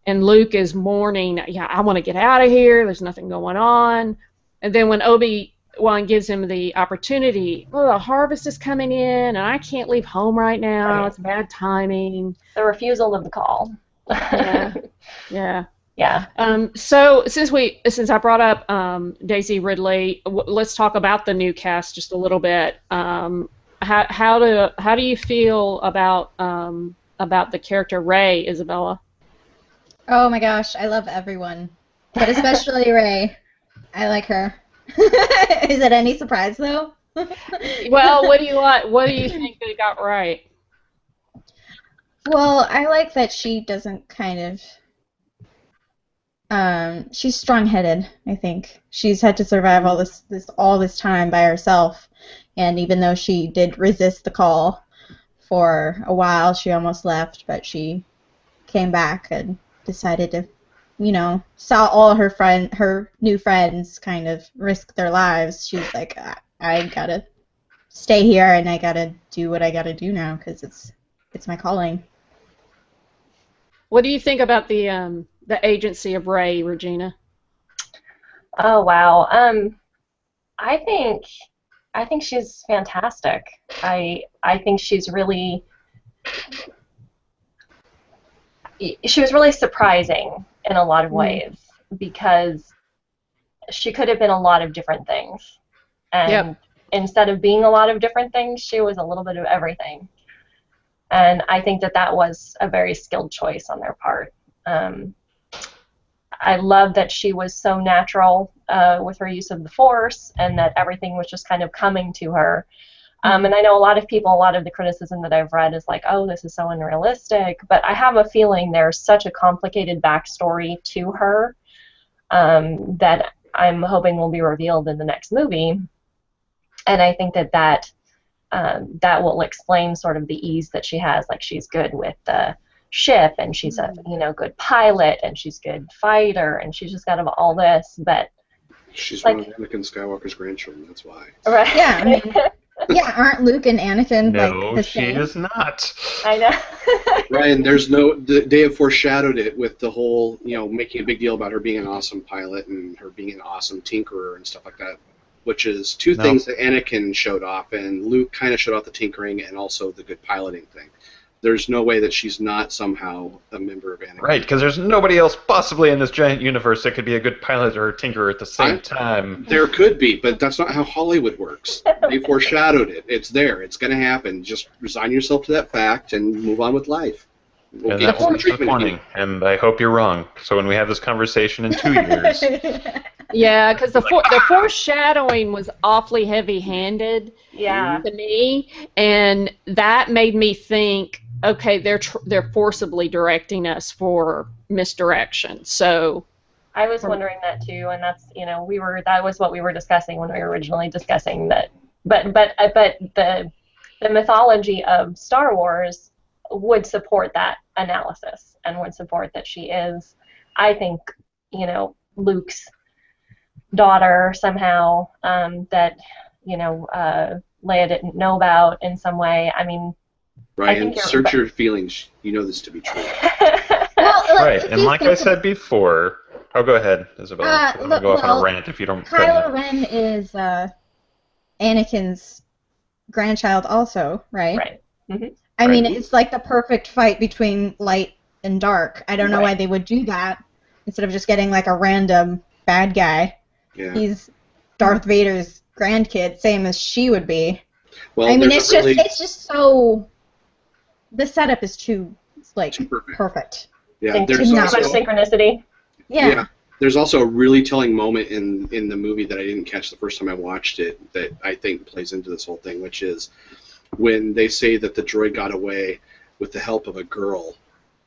Luke is mourning, yeah, I want to get out of here, there's nothing going on. And then when Obi-Wan gives him the opportunity, the harvest is coming in and I can't leave home right now, Right. it's bad timing. The refusal of the call. Yeah. Yeah. So since I brought up Daisy Ridley, let's talk about the new cast just a little bit. How do you feel about the character Rey, Isabella? Oh my gosh, I love everyone, but especially Rey. I like her. Is it any surprise though? Well, what do you like? What do you think they got right? Well, I like that she doesn't kind of. She's strong-headed. I think she's had to survive all this time by herself, and even though she did resist the call for a while, she almost left, but she came back and decided to, saw all her new friends kind of risk their lives. She's like, I gotta stay here and I gotta do what I gotta do now because it's my calling. What do you think about the agency of Rey, Regina? Oh wow. I think she's fantastic. I think she was really surprising in a lot of ways because she could have been a lot of different things. And instead of being a lot of different things, she was a little bit of everything. And I think that was a very skilled choice on their part. I love that she was so natural with her use of the Force, and that everything was just kind of coming to her. And I know a lot of the criticism that I've read is like, oh, this is so unrealistic. But I have a feeling there's such a complicated backstory to her that I'm hoping will be revealed in the next movie. And I think that will explain sort of the ease that she has. Like, she's good with the ship, and she's a good pilot, and she's a good fighter, and she's just got all this. But she's one of Anakin Skywalker's grandchildren. That's why. Right. Yeah. I mean, yeah. Aren't Luke and Anakin like the same? No, she is not. I know. Ryan, they have foreshadowed it with the whole, making a big deal about her being an awesome pilot and her being an awesome tinkerer and stuff like that, which is two things that Anakin showed off, and Luke kind of showed off the tinkering and also the good piloting thing. There's no way that she's not somehow a member of Anakin. Right, because there's nobody else possibly in this giant universe that could be a good pilot or a tinkerer at the same time. There could be, but that's not how Hollywood works. They foreshadowed it. It's there. It's going to happen. Just resign yourself to that fact and move on with life. And that will be disappointing, and I hope you're wrong. So when we have this conversation in 2 years... Yeah, because the foreshadowing was awfully heavy-handed to me, and that made me think, okay, they're forcibly directing us for misdirection. So I was wondering that too, and that's that was what we were discussing when we were originally discussing that. But the mythology of Star Wars would support that analysis and would support that she is, I think, Luke's daughter somehow, that Leia didn't know about in some way. I mean, Ryan, search your feelings. You know this to be true. Right, and like I said before, go ahead, Isabella. I'm gonna go off on a rant if you don't. Kylo Ren is Anakin's grandchild, also, right? Right. Mm-hmm. I mean, it's like the perfect fight between light and dark. I don't know why they would do that instead of just getting like a random bad guy. Yeah. He's Darth Vader's grandkid, same as she would be. Well, I mean, it's just so. The setup is too perfect. Yeah, there's too much synchronicity. Yeah. There's also a really telling moment in the movie that I didn't catch the first time I watched it that I think plays into this whole thing, which is when they say that the droid got away with the help of a girl.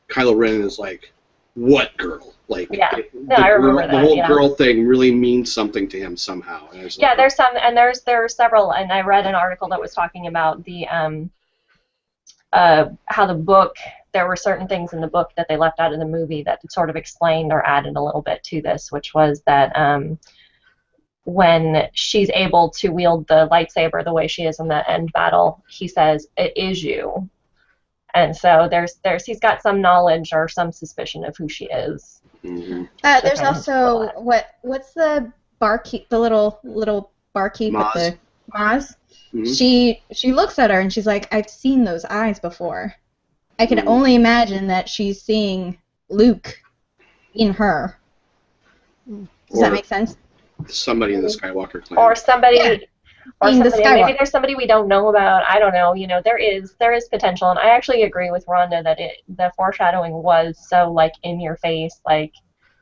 Kylo Ren is like, what girl? Like, the whole girl thing really means something to him somehow. And there's some, and there are several, and I read an article that was talking about the how the book, there were certain things in the book that they left out of the movie that sort of explained or added a little bit to this, which was that when she's able to wield the lightsaber the way she is in the end battle, he says, "It is you." And so he's got some knowledge or some suspicion of who she is. Mm-hmm. There's also what's the barkeep, the little barkeep Maz. with the Maz? Mm-hmm. She looks at her and she's like, I've seen those eyes before. I can only imagine that she's seeing Luke in her. Does that make sense? Somebody in the Skywalker clan. Or somebody. Yeah. Or somebody, maybe there's somebody we don't know about. I don't know. There is potential, and I actually agree with Rhonda that the foreshadowing was so in your face, like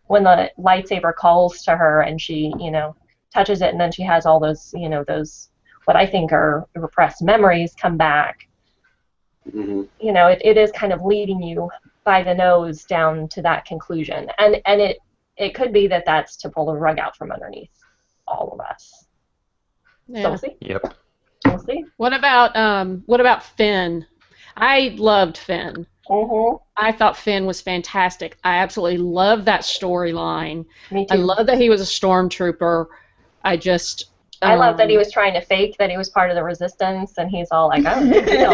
when the lightsaber calls to her and she touches it, and then she has all those those what I think are repressed memories come back. Mm-hmm. It is kind of leading you by the nose down to that conclusion, and it could be that that's to pull the rug out from underneath all of us. Yeah. So we'll see. Yep. We'll see. What about Finn? I loved Finn. Mm-hmm. I thought Finn was fantastic. I absolutely love that storyline. Me too. I love that he was a stormtrooper. I love that he was trying to fake that he was part of the resistance, and he's all like, "Oh, big deal,"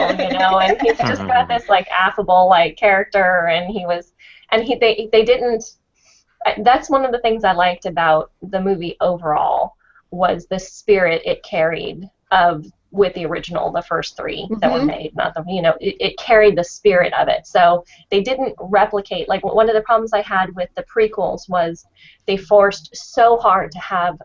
and he's just got this affable character, and they didn't. That's one of the things I liked about the movie overall, was the spirit it carried with the original, the first three that were made. Not it carried the spirit of it. So they didn't replicate. One of the problems I had with the prequels was they forced so hard to have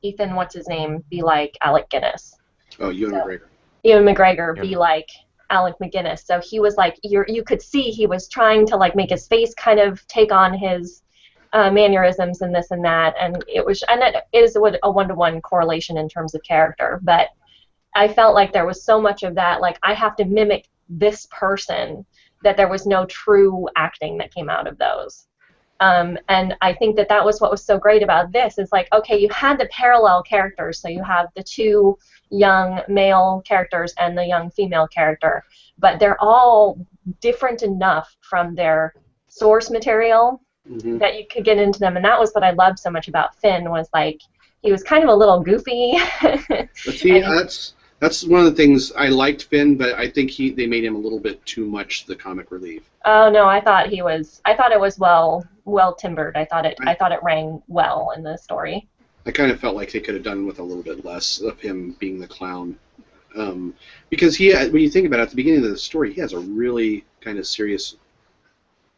Ethan, what's his name, be like Alec Guinness. Oh, Ewan So, McGregor. Ewan McGregor be Yeah. like Alec McGuinness. So he was like, you could see he was trying to like make his face kind of take on his mannerisms and this and that, and it is a 1-to-1 correlation in terms of character. But I felt like there was so much of that, like I have to mimic this person, that there was no true acting that came out of those. And I think that was what was so great about this, is like, okay, you had the parallel characters, so you have the two young male characters and the young female character, but they're all different enough from their source material Mm-hmm. that you could get into them. And that was what I loved so much about Finn, was like, he was kind of a little goofy. But see, that's one of the things I liked Finn, but I think they made him a little bit too much the comic relief. Oh no, I thought it was well timbered. I thought it rang well in the story. I kind of felt like they could have done with a little bit less of him being the clown, because when you think about it, at the beginning of the story, he has a really kind of serious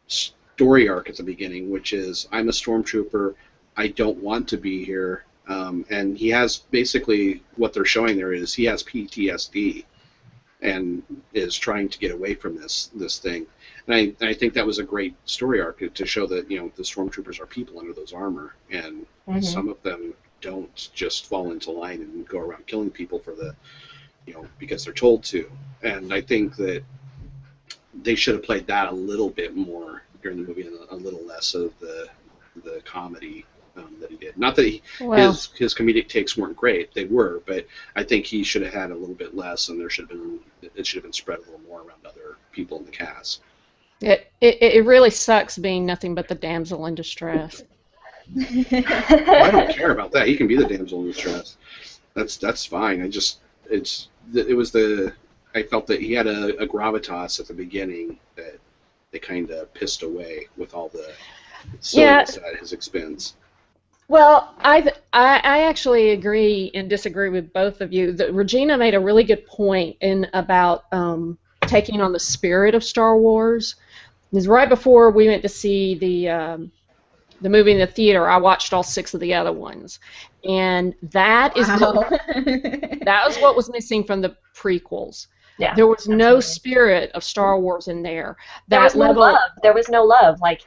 story arc at the beginning, which is, I'm a stormtrooper, I don't want to be here, and he has basically, what they're showing there is he has PTSD and is trying to get away from this thing. And I think that was a great story arc to show that, the stormtroopers are people under those armor, and some of them don't just fall into line and go around killing people for because they're told to. And I think that they should have played that a little bit more during the movie, and a little less of the comedy that he did. Not that his comedic takes weren't great; they were, but I think he should have had a little bit less, and it should have been spread a little more around other people in the cast. It really sucks being nothing but the damsel in distress. Well, I don't care about that. He can be the damsel in distress. That's fine. I felt that he had a gravitas at the beginning that they kind of pissed away with all the silliness at his expense. Well, I actually agree and disagree with both of you. Regina made a really good point about taking on the spirit of Star Wars. Because right before we went to see the movie in the theater, I watched all 6 of the other ones, and that was what was missing from the prequels. Yeah, there was no spirit of Star Wars in there. There was no love. There was no love. Like,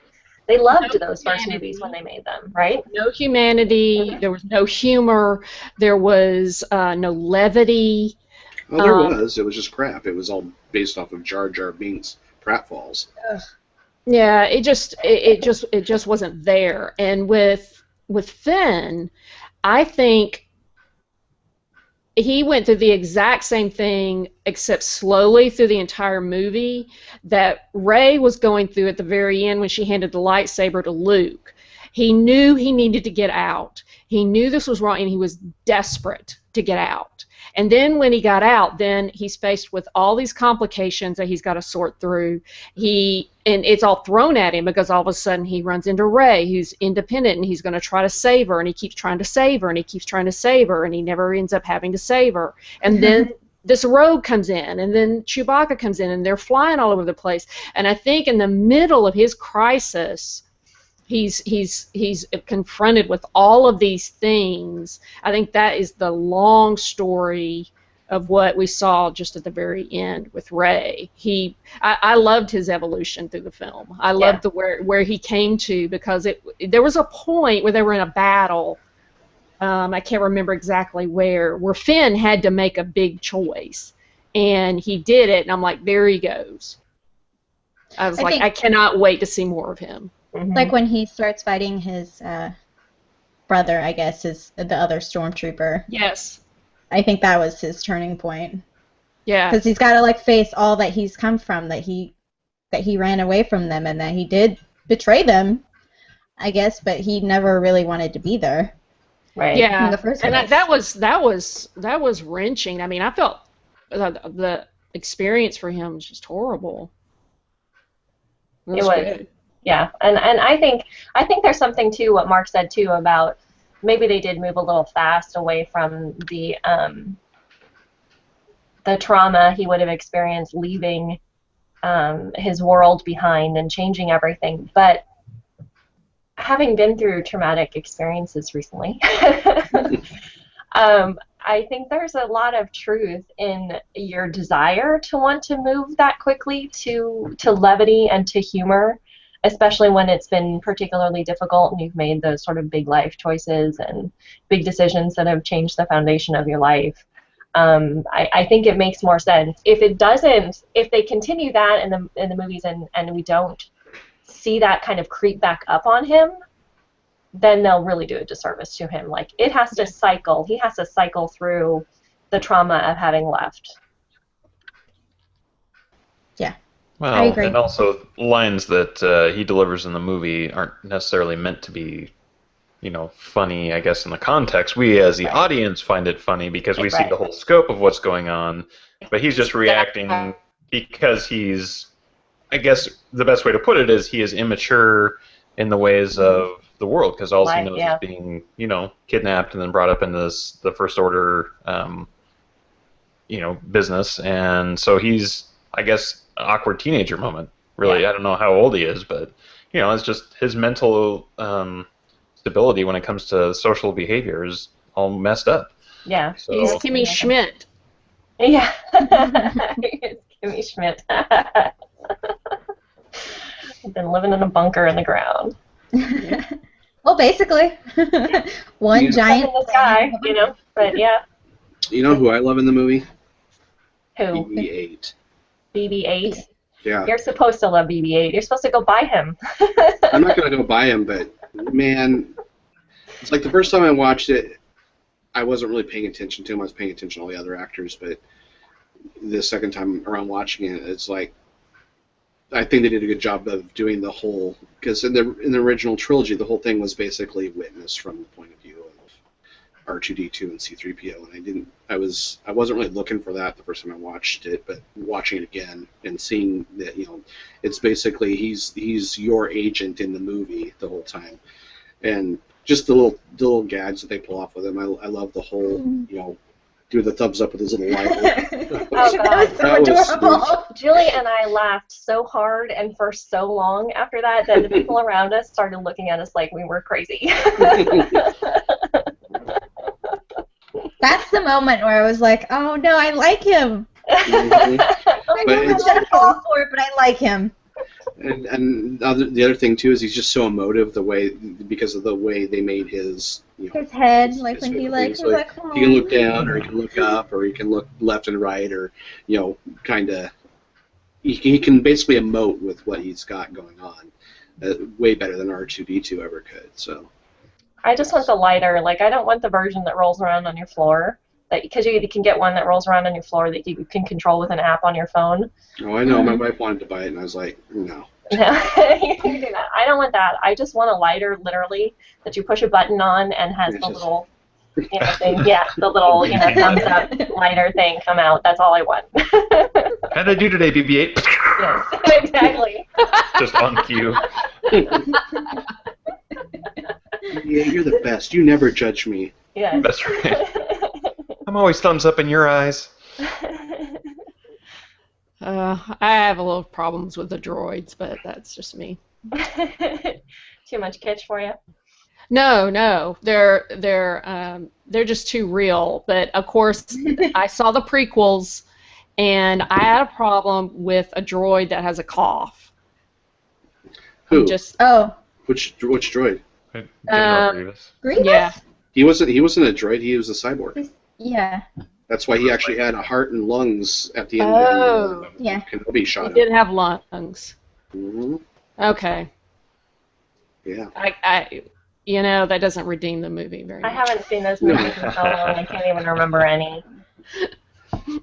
they loved those first movies when they made them, right? No humanity. There was no humor. There was no levity. Oh, there was. It was just crap. It was all based off of Jar Jar Binks pratfalls. Yeah, it just wasn't there. And with Finn, I think he went through the exact same thing, except slowly through the entire movie, that Rey was going through at the very end when she handed the lightsaber to Luke. He knew he needed to get out. He knew this was wrong, and he was desperate to get out. And then when he got out, then he's faced with all these complications that he's got to sort through. And it's all thrown at him because all of a sudden he runs into Rey, who's independent, and he's going to try to save her, and he keeps trying to save her, and he keeps trying to save her, and he never ends up having to save her. And then this rogue comes in, and then Chewbacca comes in, and they're flying all over the place. And I think in the middle of his crisis, he's confronted with all of these things. I think that is the long story of what we saw just at the very end with Rey. I loved his evolution through the film. I loved where he came to, because there was a point where they were in a battle. I can't remember exactly where Finn had to make a big choice, and he did it. And I'm like, there he goes. I was I cannot wait to see more of him. Like when he starts fighting his brother, I guess, is the other stormtrooper. Yes. I think that was his turning point. Yeah. Because he's got to face all that he's come from, that he ran away from them, and that he did betray them, I guess, but he never really wanted to be there. Right. Yeah. In the first place. And that was wrenching. I mean, I felt the experience for him was just horrible. It was. Good. Yeah, and I think there's something to what Mark said too about maybe they did move a little fast away from the trauma he would have experienced leaving his world behind and changing everything. But having been through traumatic experiences recently, I think there's a lot of truth in your desire to want to move that quickly to levity and to humor, especially when it's been particularly difficult and you've made those sort of big life choices and big decisions that have changed the foundation of your life. I think it makes more sense. If it doesn't, if they continue that in the movies and we don't see that kind of creep back up on him, then they'll really do a disservice to him. Like, it has to cycle. He has to cycle through the trauma of having left. Yeah, Well, I agree. and also lines that he delivers in the movie aren't necessarily meant to be, funny, I guess, in the context. We, as the audience, find it funny because we see the whole scope of what's going on, but he's just reacting because he's, I guess the best way to put it is he is immature in the ways of the world, because all he knows is being, kidnapped and then brought up into the First Order, business, and so he's, I guess, an awkward teenager moment. Really, I don't know how old he is, but it's just his mental stability when it comes to social behavior is all messed up. Yeah, so, he's Kimmy Schmidt. Yeah, he's Kimmy Schmidt. I've been living in a bunker in the ground. Well, basically, one giant in the sky, but yeah. You know who I love in the movie? Who? BB-8. BB-8? Yeah. You're supposed to love BB-8. You're supposed to go buy him. I'm not going to go buy him, but, man, it's like the first time I watched it, I wasn't really paying attention to him. I was paying attention to all the other actors, but the second time around watching it, it's like, I think they did a good job of doing the whole, because in the original trilogy, the whole thing was basically witnessed from the point of view of R2-D2 and C-3PO, and I wasn't really looking for that the first time I watched it, but watching it again and seeing that, it's basically he's your agent in the movie the whole time, and just the little gags that they pull off with him. I love the whole, do the thumbs up with his little light. Oh, God. That was so adorable. Julie and I laughed so hard and for so long after that the people around us started looking at us like we were crazy. That's the moment where I was like, oh no, I like him. Mm-hmm. I know I'm gonna fall for it, but I like him. And the other thing too is he's just so emotive because of the way they made his his head, like when he he can look down or he can look up or he can look left and right or kind of he can basically emote with what he's got going on way better than R2-D2 ever could. So I just want the lighter. Like, I don't want the version that rolls around on your floor. Because you can get one that rolls around on your floor that you can control with an app on your phone. Oh, I know. My wife wanted to buy it, and I was like, no. No, you can do that. I don't want that. I just want a lighter, literally, that you push a button on and has the little thing. Yeah, the little thumbs up lighter thing come out. That's all I want. How did I do today, BB-8? Yes, exactly. Just on cue. Yeah, you're the best. You never judge me. Yes. That's right. I'm always thumbs up in your eyes. I have a little problems with the droids, but that's just me. Too much kitsch for you? No, they're just too real. But of course, I saw the prequels, and I had a problem with a droid that has a cough. Who? Which droid? Grievous? Yeah. He wasn't a droid. He was a cyborg. Yeah. That's why he actually had a heart and lungs at the end of Kenobi shot. He did have lungs. Mm-hmm. Okay. Yeah. I that doesn't redeem the movie very much. I haven't seen those movies in so long. I can't even remember any.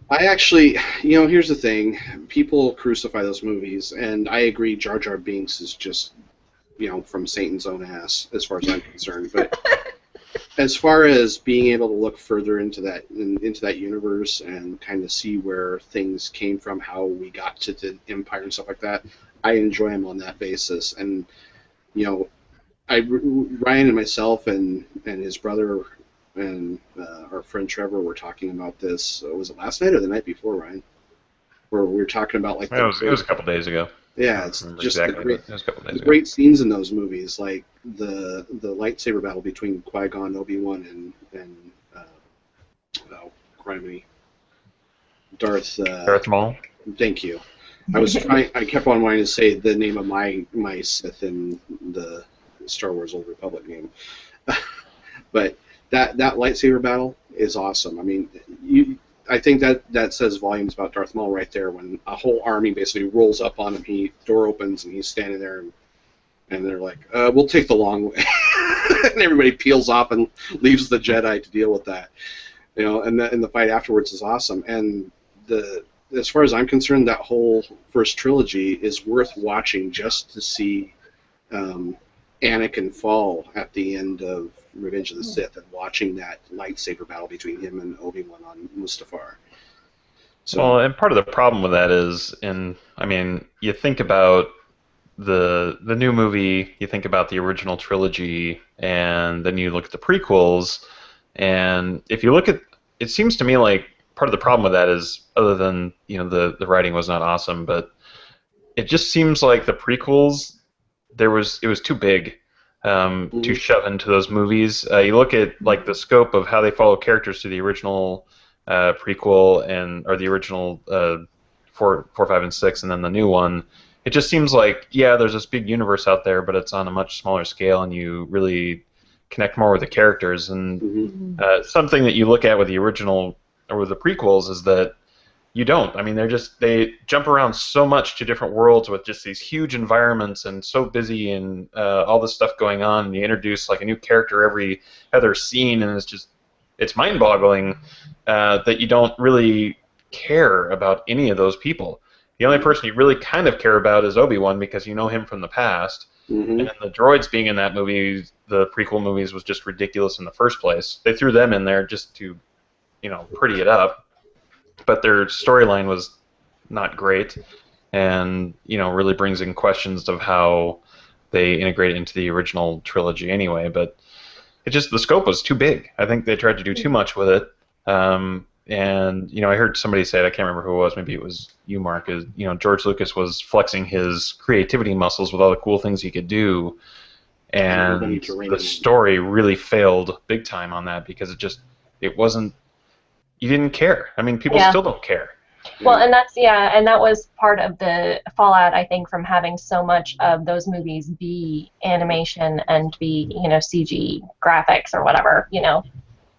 I actually, here's the thing. People crucify those movies, and I agree Jar Jar Binks is just, from Satan's own ass, as far as I'm concerned. But as far as being able to look further into that universe and kind of see where things came from, how we got to the Empire and stuff like that, I enjoy him on that basis. And Ryan and myself and his brother and our friend Trevor were talking about this. Was it last night or the night before, Ryan? Where we were talking about It was a couple days ago. Yeah, I don't it's remember just exactly, but it was a couple the days ago. great scenes in those movies, like the lightsaber battle between Qui-Gon, Obi-Wan, and oh, criminy, Darth. Darth Maul. Thank you. I was trying. I kept on wanting to say the name of my Sith in the Star Wars Old Republic game, but that lightsaber battle is awesome. I mean, I think that says volumes about Darth Maul right there. When a whole army basically rolls up on him, door opens and he's standing there, and they're like, "We'll take the long way," and everybody peels off and leaves the Jedi to deal with that. And the fight afterwards is awesome. And as far as I'm concerned, that whole first trilogy is worth watching just to see Anakin fall at the end of Revenge of the Sith, and watching that lightsaber battle between him and Obi-Wan on Mustafar. So, Well, and part of the problem with that is, you think about the new movie, you think about the original trilogy, and then you look at the prequels, and if you look at, it seems to me like part of the problem with that is, other than the writing was not awesome, but it just seems like the prequels, it was too big to shove into those movies. You look at like the scope of how they follow characters to the original prequel or the original 4, 5, and 6, and then the new one. It just seems like, yeah, there's this big universe out there, but it's on a much smaller scale, and you really connect more with the characters. And something that you look at with the original or with the prequels is that you don't. I mean, they jump around so much to different worlds with just these huge environments, and so busy, and all this stuff going on. And you introduce like a new character every other scene, and it's mind-boggling that you don't really care about any of those people. The only person you really kind of care about is Obi-Wan, because you know him from the past. And then the droids being in that movie, the prequel movies, was just ridiculous in the first place. They threw them in there just to, pretty it up, but their storyline was not great, and really brings in questions of how they integrate it into the original trilogy anyway. But the scope was too big. I think they tried to do too much with it. And I heard somebody say it, I can't remember who it was, maybe it was you, Mark, George Lucas was flexing his creativity muscles with all the cool things he could do, and the story really failed big time on that, because it wasn't, you didn't care. I mean, people still don't care. Well, and that was part of the fallout, I think, from having so much of those movies be animation and be, CG graphics or whatever,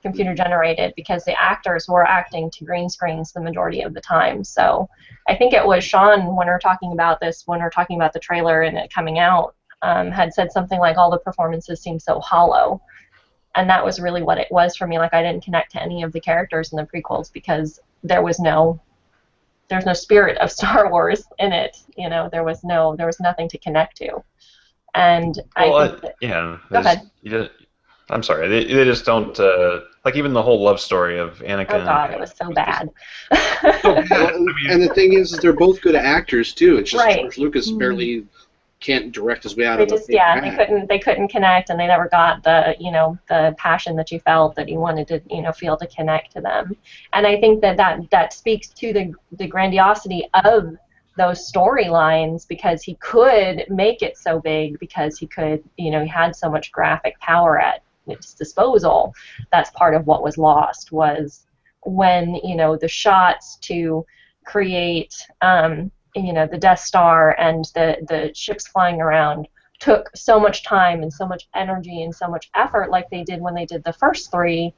computer generated, because the actors were acting to green screens the majority of the time. So I think it was Sean, when we we're talking about the trailer and it coming out, had said something like all the performances seem so hollow. And that was really what it was for me. Like, I didn't connect to any of the characters in the prequels because there's no spirit of Star Wars in it. There was nothing to connect to. And I think go ahead. I'm sorry. They just don't like, even the whole love story of Anakin. Oh God, it was so bad. And the thing is they're both good actors too. It's just right. George Lucas barely can't direct his way out of it. They couldn't connect, and they never got the passion that you felt that you wanted to feel to connect to them. And I think that speaks to the grandiosity of those storylines, because he could make it so big, because he could he had so much graphic power at its disposal. That's part of what was lost, was when the shots to create the Death Star and the ships flying around took so much time and so much energy and so much effort, like they did when they did the first 3.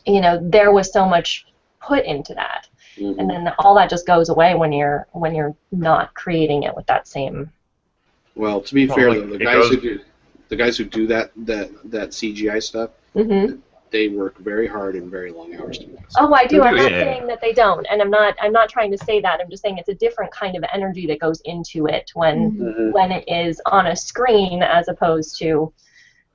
There was so much put into that. And then all that just goes away when you're not creating it with that same. Well, to be fair, though, the guys who do that CGI stuff, they work very hard and very long hours to do this. Oh, I do. I'm not saying that they don't, and I'm not trying to say that. I'm just saying it's a different kind of energy that goes into it when it is on a screen, as opposed to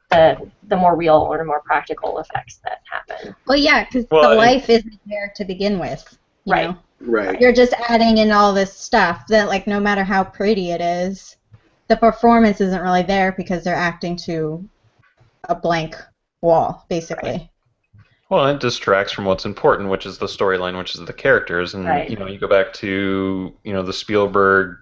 the more real or more practical effects that happen. Well, yeah, because the life isn't there to begin with. You know? Right. You're just adding in all this stuff that, like, no matter how pretty it is, the performance isn't really there because they're acting to a blank wall, basically. Well, it distracts from what's important, which is the storyline, which is the characters. And Right. you know, you go back to the Spielberg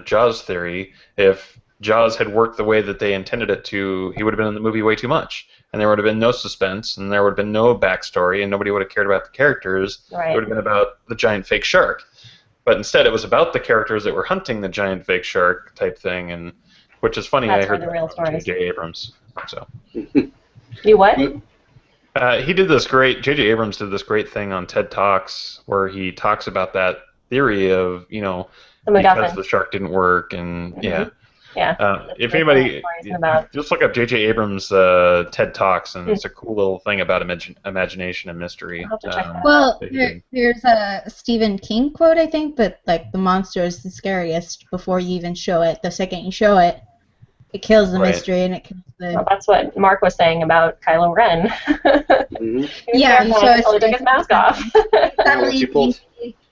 Jaws theory. If Jaws had worked the way that they intended it to, he would have been in the movie way too much, and there would have been no suspense, and there would have been no backstory, and nobody would have cared about the characters. It Right. would have been about the giant fake shark. But instead, it was about the characters that were hunting the giant fake shark type thing, and which is funny. That's I where heard the that real from story is. J.J. Abrams. So. You what? He did this great. J.J. Abrams did this great thing on TED Talks where he talks about that theory of The because MacGuffin. the shark didn't work, and Yeah. That's if what anybody the story's about. just look up J.J. Abrams TED Talks, and it's a cool little thing about imagination and mystery. I'll have to check that out. Well, that he did. there's a Stephen King quote, I think, that like the monster is the scariest before you even show it. The second you show it, it kills the Right. mystery and it kills Well, the. that's what Mark was saying about Kylo Ren. Mhm. He was Yeah, you terrified show until he took his mask off. Once he pulled-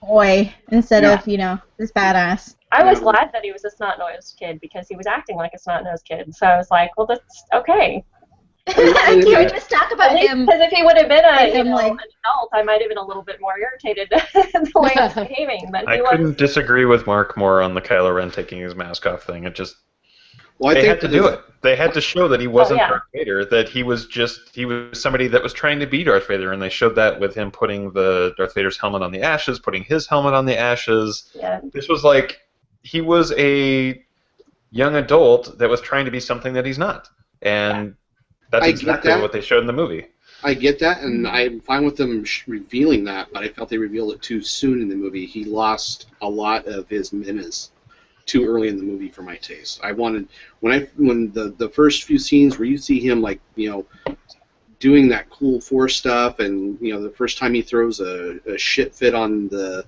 boy instead Yeah. of this badass. I was glad that he was a snot-nosed kid because he was acting like a snot-nosed kid. So I was like, well, that's okay. Can we just talk about him? Because if he would have been him, an like- adult, I might have been a little bit more irritated the way he was behaving. But I he was. couldn't disagree with Mark more on the Kylo Ren taking his mask off thing. It just Well, I they think had to do it. They had to show that he wasn't yeah. Darth Vader, that he was somebody that was trying to be Darth Vader, and they showed that with him putting the Darth Vader's helmet on the ashes, putting his helmet on the ashes. Yeah. This was like he was a young adult that was trying to be something that he's not, and that's I get exactly that. what they showed in the movie. I get that, and I'm fine with them revealing that, but I felt they revealed it too soon in the movie. He lost a lot of his menace too early in the movie for my taste. I wanted when the first few scenes where you see him doing that cool Force stuff, and the first time he throws a shit fit on the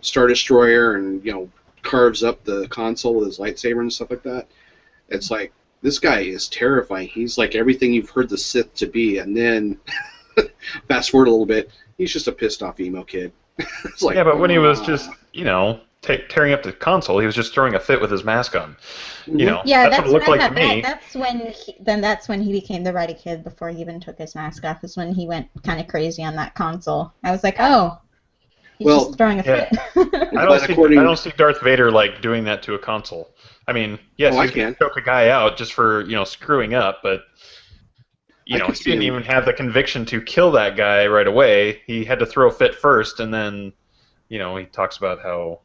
Star Destroyer and carves up the console with his lightsaber and stuff like that. It's like, this guy is terrifying. He's like everything you've heard the Sith to be, and then fast forward a little bit, he's just a pissed off emo kid. It's like, Yeah, but when he was just tearing up the console, he was just throwing a fit with his mask on. Yeah, that's what it looked like to me. That's when he became the Righty Kid before he even took his mask off. Is when he went kind of crazy on that console. I was like, oh, he's Well, just throwing a yeah. fit. I don't see Darth Vader doing that to a console. I mean, yes, Oh, I he's can. going to choke a guy out just for screwing up, but he could see didn't him. even have the conviction to kill that guy right away. He had to throw a fit first, and then he talks about how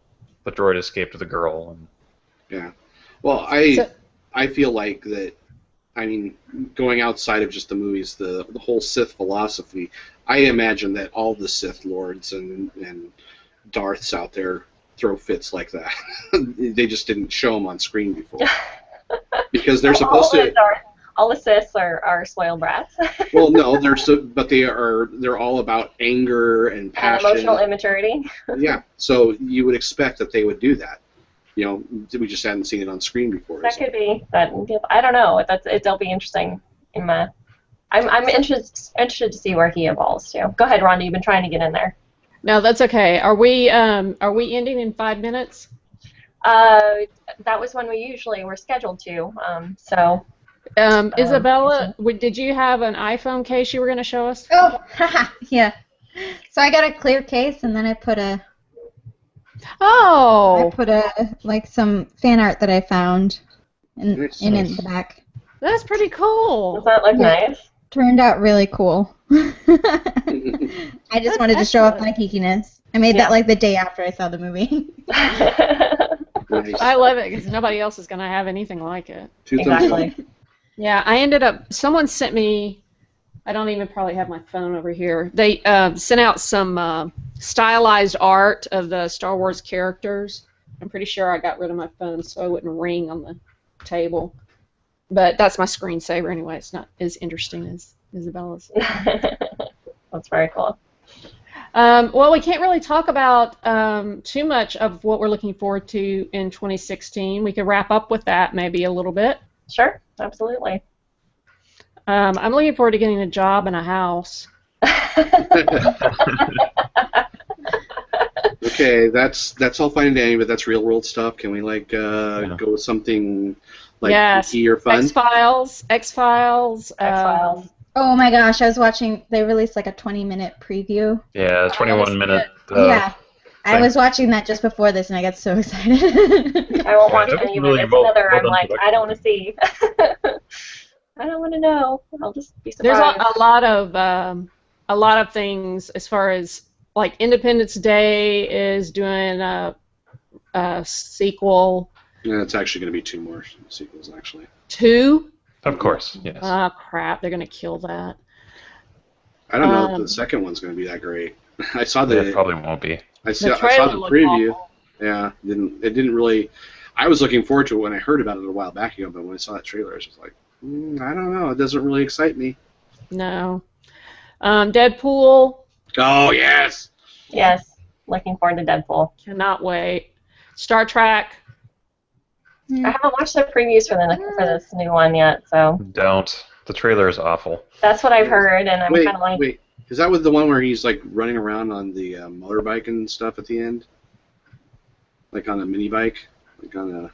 the droid escaped the girl. And Yeah. Well, I feel like that. I mean, going outside of just the movies, the whole Sith philosophy. I imagine that all the Sith lords and Darths out there throw fits like that. They just didn't show them on screen before because they're supposed to. All the Siths are spoiled brats. Well, no, but they're all about anger and passion. Emotional immaturity. Yeah, so you would expect that they would do that. We just hadn't seen it on screen before. That could be. I don't know. It'll be interesting. I'm interested to see where he evolves to. Go ahead, Rhonda. You've been trying to get in there. No, that's okay. Are we ending in 5 minutes? That was when we usually were scheduled to. Isabella, did you have an iPhone case you were going to show us? Oh, haha, yeah. So I got a clear case, and then I put some fan art that I found in the back. That's pretty cool. Does that look nice? Turned out really cool. I just wanted to show off my geekiness. I made that the day after I saw the movie. Nice. I love it because nobody else is going to have anything like it. Exactly. Yeah, someone sent me, I don't even probably have my phone over here. They sent out some stylized art of the Star Wars characters. I'm pretty sure I got rid of my phone so it wouldn't ring on the table. But that's my screensaver anyway. It's not as interesting as Isabella's. That's very cool. Well, we can't really talk about too much of what we're looking forward to in 2016. We could wrap up with that maybe a little bit. Sure, absolutely. I'm looking forward to getting a job and a house. Okay, that's all fine and dandy, but that's real world stuff. Can we go with something like geeky or fun? X-Files. X-Files. Oh my gosh, I was watching. They released like a 20-minute preview. Yeah, Oh, 21-minute. Yeah, I thing. was watching that just before this, and I got so excited. I won't Yeah, watch that was any of really it. It's well another. I'm done like, I don't want to production. see. I don't want to know. I'll just be There's surprised. a lot of things as far as like Independence Day is doing a sequel. Yeah, it's actually going to be 2 more sequels, actually. 2? Of course, yes. Oh crap! They're gonna kill that. I don't know if the second one's going to be that great. I saw It probably won't be. I The saw trailer the looked preview. awful. Yeah, it didn't really. I was looking forward to it when I heard about it a while back ago, but when I saw that trailer, I was just like, I don't know. It doesn't really excite me. No. Deadpool. Oh yes. Yes, looking forward to Deadpool. Cannot wait. Star Trek. I haven't watched the previews for this new one yet, so Don't. The trailer is awful. that's what I've heard, and I'm kind of like, Wait. Is that with the one where he's like running around on the motorbike and stuff at the end? Like on a mini bike, like on a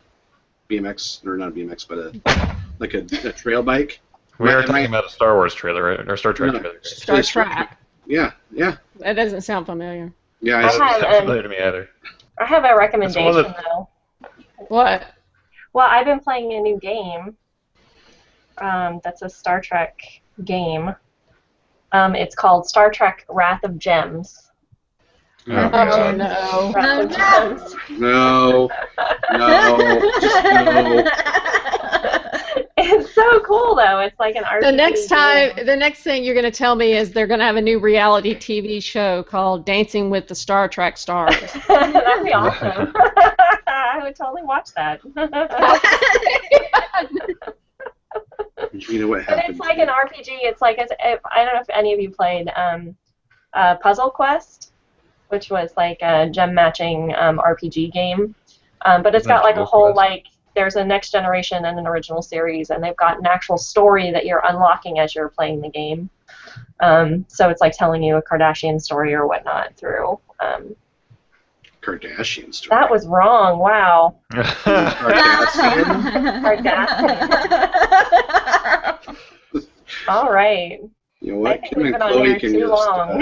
BMX, or not a BMX, but like a trail bike. We are talking about a Star Wars trailer, right? Or Star Trek No, trailer. Star Trek. Yeah. That doesn't sound familiar. Yeah, I It's have, not familiar to me either. I have a recommendation though. What? Well, I've been playing a new game. That's a Star Trek game. It's called Star Trek: Wrath of Gems. Oh, Oh God. no. Wrath of Gems. No, just no. It's so cool though. It's like an RPG. The next thing you're going to tell me is they're going to have a new reality TV show called Dancing with the Star Trek Stars. That'd be awesome. I would totally watch that. You know what But happened? it's like an RPG. It's like I don't know if any of you played Puzzle Quest, which was like a gem matching RPG game. But it's got like a whole like there's a next generation and an original series, and they've got an actual story that you're unlocking as you're playing the game. So it's like telling you a Kardashian story or whatnot through. Kardashian story. That was wrong. Wow. Kardashian. Kardashian. All right. You know I what? think Kim we've and been on Chloe here can too just. long.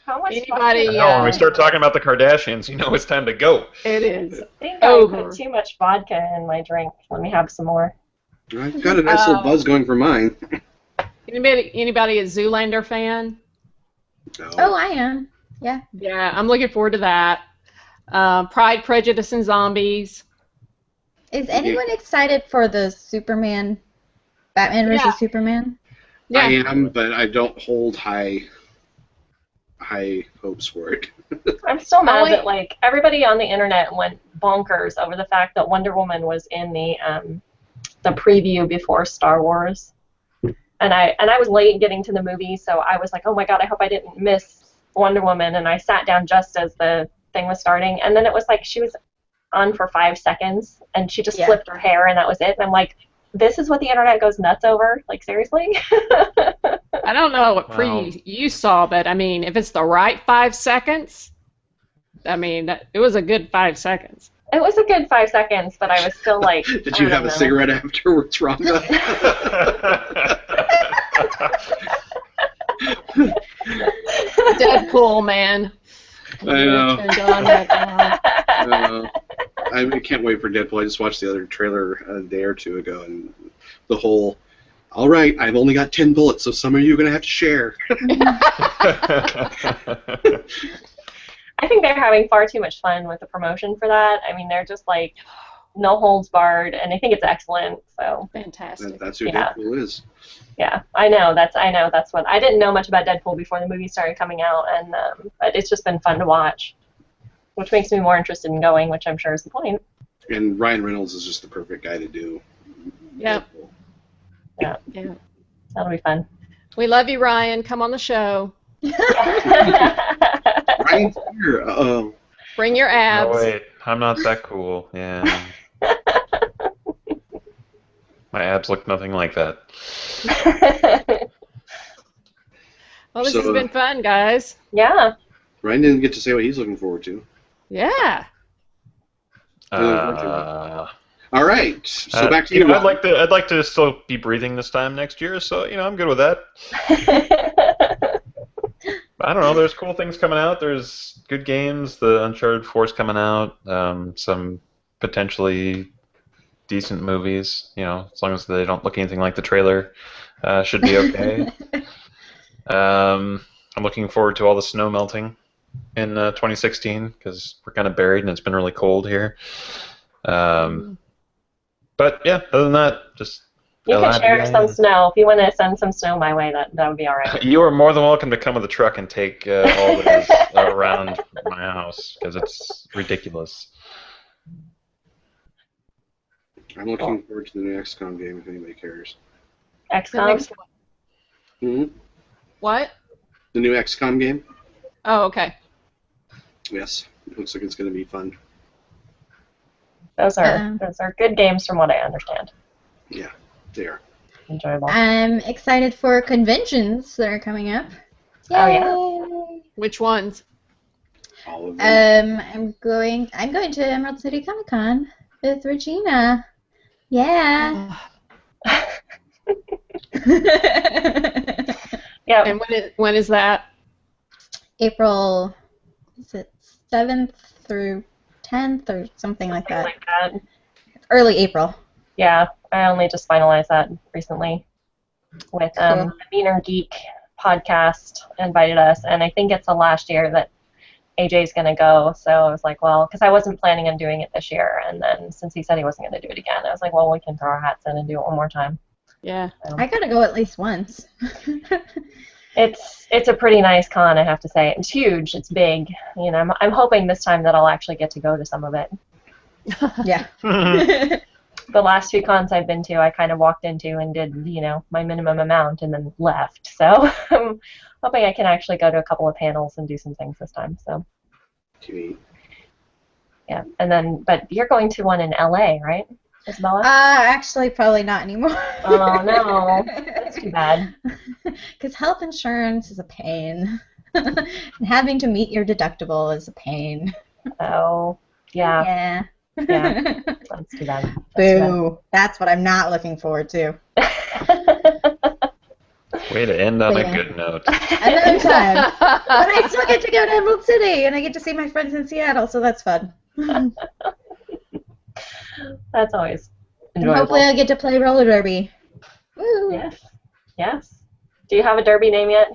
How much Anybody, vodka? No, when we start talking about the Kardashians, you know it's time to go. It is. I think I put too much vodka in my drink. Let me have some more. I've got a nice little buzz going for mine. Anybody a Zoolander fan? No. Oh, I am. Yeah. Yeah, I'm looking forward to that. Pride, Prejudice, and Zombies. Is anyone excited for the Batman versus Superman? Yeah. I am, but I don't hold high hopes for it. I'm still mad that like everybody on the internet went bonkers over the fact that Wonder Woman was in the preview before Star Wars, and I was late getting to the movie, so I was like, oh my god, I hope I didn't miss Wonder Woman, and I sat down just as the thing was starting, and then it was like she was on for 5 seconds, and she just flipped her hair, and that was it, and I'm like, this is what the internet goes nuts over? Like, seriously? I don't know what preview you saw, but I mean, if it's the right 5 seconds, I mean, it was a good 5 seconds. It was a good 5 seconds, but I was still like, Did you have a cigarette afterwards, Rhonda? Deadpool, man. I know. I know. I can't wait for Deadpool. I just watched the other trailer a day or two ago, and the whole, all right, I've only got 10 bullets, so some of you are going to have to share. I think they're having far too much fun with the promotion for that. I mean, they're just like no holds barred, and I think it's excellent. So fantastic. That's who Deadpool is. Yeah, I know. That's what I didn't know much about Deadpool before the movie started coming out, and but it's just been fun to watch, which makes me more interested in going, which I'm sure is the point. And Ryan Reynolds is just the perfect guy to do. Deadpool. Yeah. That'll be fun. We love you, Ryan. Come on the show. Ryan's here. Bring your abs. Oh, wait, I'm not that cool. Yeah. My abs look nothing like that. Well, this has been fun, guys. Yeah. Ryan didn't get to say what he's looking forward to. Yeah. I'm All right. So back to you. I'd like to still be breathing this time next year. So I'm good with that. I don't know. There's cool things coming out. There's good games. The Uncharted 4's coming out. Some potentially decent movies. As long as they don't look anything like the trailer, should be okay. I'm looking forward to all the snow melting in 2016 because we're kind of buried and it's been really cold here. But yeah, other than that, just you can share some snow. If you want to send some snow my way, that would be all right. You are more than welcome to come with a truck and take all that is around my house because it's ridiculous. I'm looking forward to the new XCOM game if anybody cares. XCOM? What? The new XCOM game? Oh, okay. Yes. It looks like it's going to be fun. Those are good games from what I understand. Yeah, they are. Enjoyable. I'm excited for conventions that are coming up. Yay! Oh, yeah. Which ones? All of them. I'm going to Emerald City Comic Con with Regina. Yeah. Yeah. And when is that? April, is it 7th through 10th or something like that? Early April. Yeah, I only just finalized that recently with the Meaner Geek podcast invited us, and I think it's the last year that AJ's going to go, so I was like, well, because I wasn't planning on doing it this year, and then since he said he wasn't going to do it again, I was like, well, we can throw our hats in and do it one more time. Yeah. So. I got to go at least once. It's a pretty nice con, I have to say. It's huge. It's big. I'm hoping this time that I'll actually get to go to some of it. Yeah. The last few cons I've been to, I kind of walked into and did, my minimum amount and then left. So I'm hoping I can actually go to a couple of panels and do some things this time. So. Yeah, and then, but you're going to one in LA, right, Isabella? Actually, probably not anymore. Oh no, that's too bad. Because health insurance is a pain, and having to meet your deductible is a pain. Oh, yeah. Yeah, that's too bad. Boo. That's what I'm not looking forward to. Way to end on a good note. Another time. But I still get to go to Emerald City, and I get to see my friends in Seattle, so that's fun. That's always enjoyable. And hopefully I'll get to play roller derby. Woo. Yes. Yes. Do you have a derby name yet?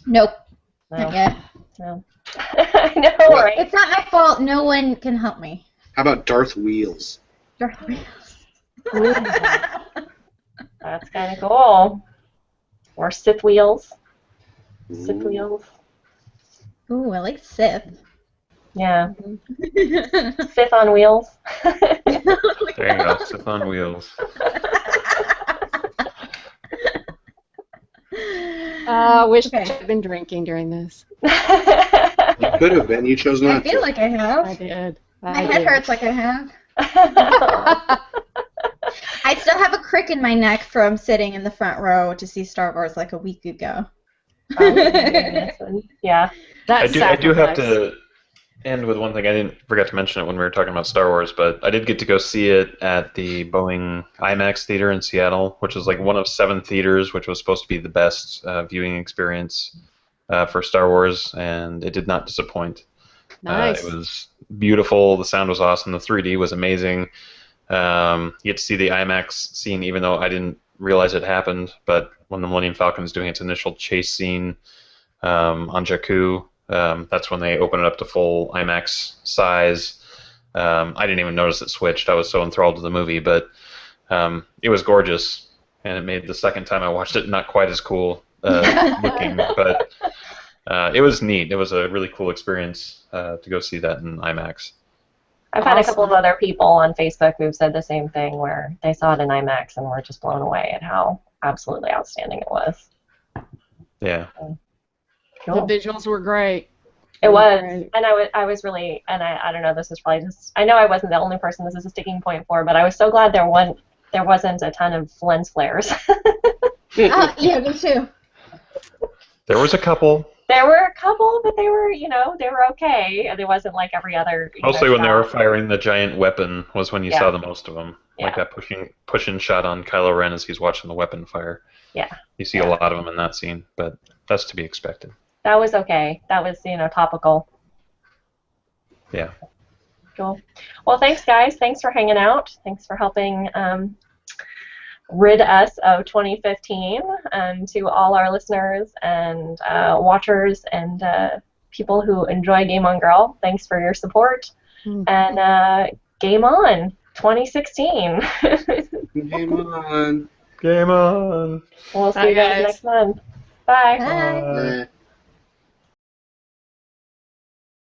Nope. No. Not yet. No. I know, right? It's not my fault. No one can help me. How about Darth Wheels? Darth Wheels. That's kind of cool. Or Sith Wheels. Sith Wheels. Ooh, I like Sith. Yeah. Sith on wheels. There you go, Sith on wheels. I wish I had been drinking during this. You could have been. You chose not to. I feel like I have. I did. My head hurts like I have. I still have a crick in my neck from sitting in the front row to see Star Wars like a week ago. Yeah. I do have to end with one thing. I forgot to mention it when we were talking about Star Wars, but I did get to go see it at the Boeing IMAX theater in Seattle, which was like one of 7 theaters, which was supposed to be the best viewing experience for Star Wars, and it did not disappoint. Nice. It was beautiful. The sound was awesome. The 3D was amazing. You get to see the IMAX scene, even though I didn't realize it happened. But when the Millennium Falcon is doing its initial chase scene on Jakku, that's when they open it up to full IMAX size. I didn't even notice it switched. I was so enthralled with the movie, but it was gorgeous, and it made the second time I watched it not quite as cool looking, but it was neat. It was a really cool experience to go see that in IMAX. I've had a couple of other people on Facebook who've said the same thing, where they saw it in IMAX and were just blown away at how absolutely outstanding it was. Yeah. Cool. The visuals were great. It was, and I was really, and I don't know, this is probably just, I know I wasn't the only person this is a sticking point for, but I was so glad there wasn't a ton of lens flares. Yeah, me too. There was a couple. There were a couple, but they were, they were okay. It wasn't like every other, Mostly when they were shot. firing the giant weapon was when you Yeah. saw the most of them. Like Yeah. that pushing shot on Kylo Ren as he's watching the weapon fire. Yeah. You see a lot of them in that scene, but that's to be expected. That was okay. That was, topical. Yeah. Cool. Well, thanks, guys. Thanks for hanging out. Thanks for helping rid us of 2015. And to all our listeners and watchers and people who enjoy Game On Girl, thanks for your support. And game on 2016. Game on. Game on. We'll see you guys next month. Bye. Bye. Bye.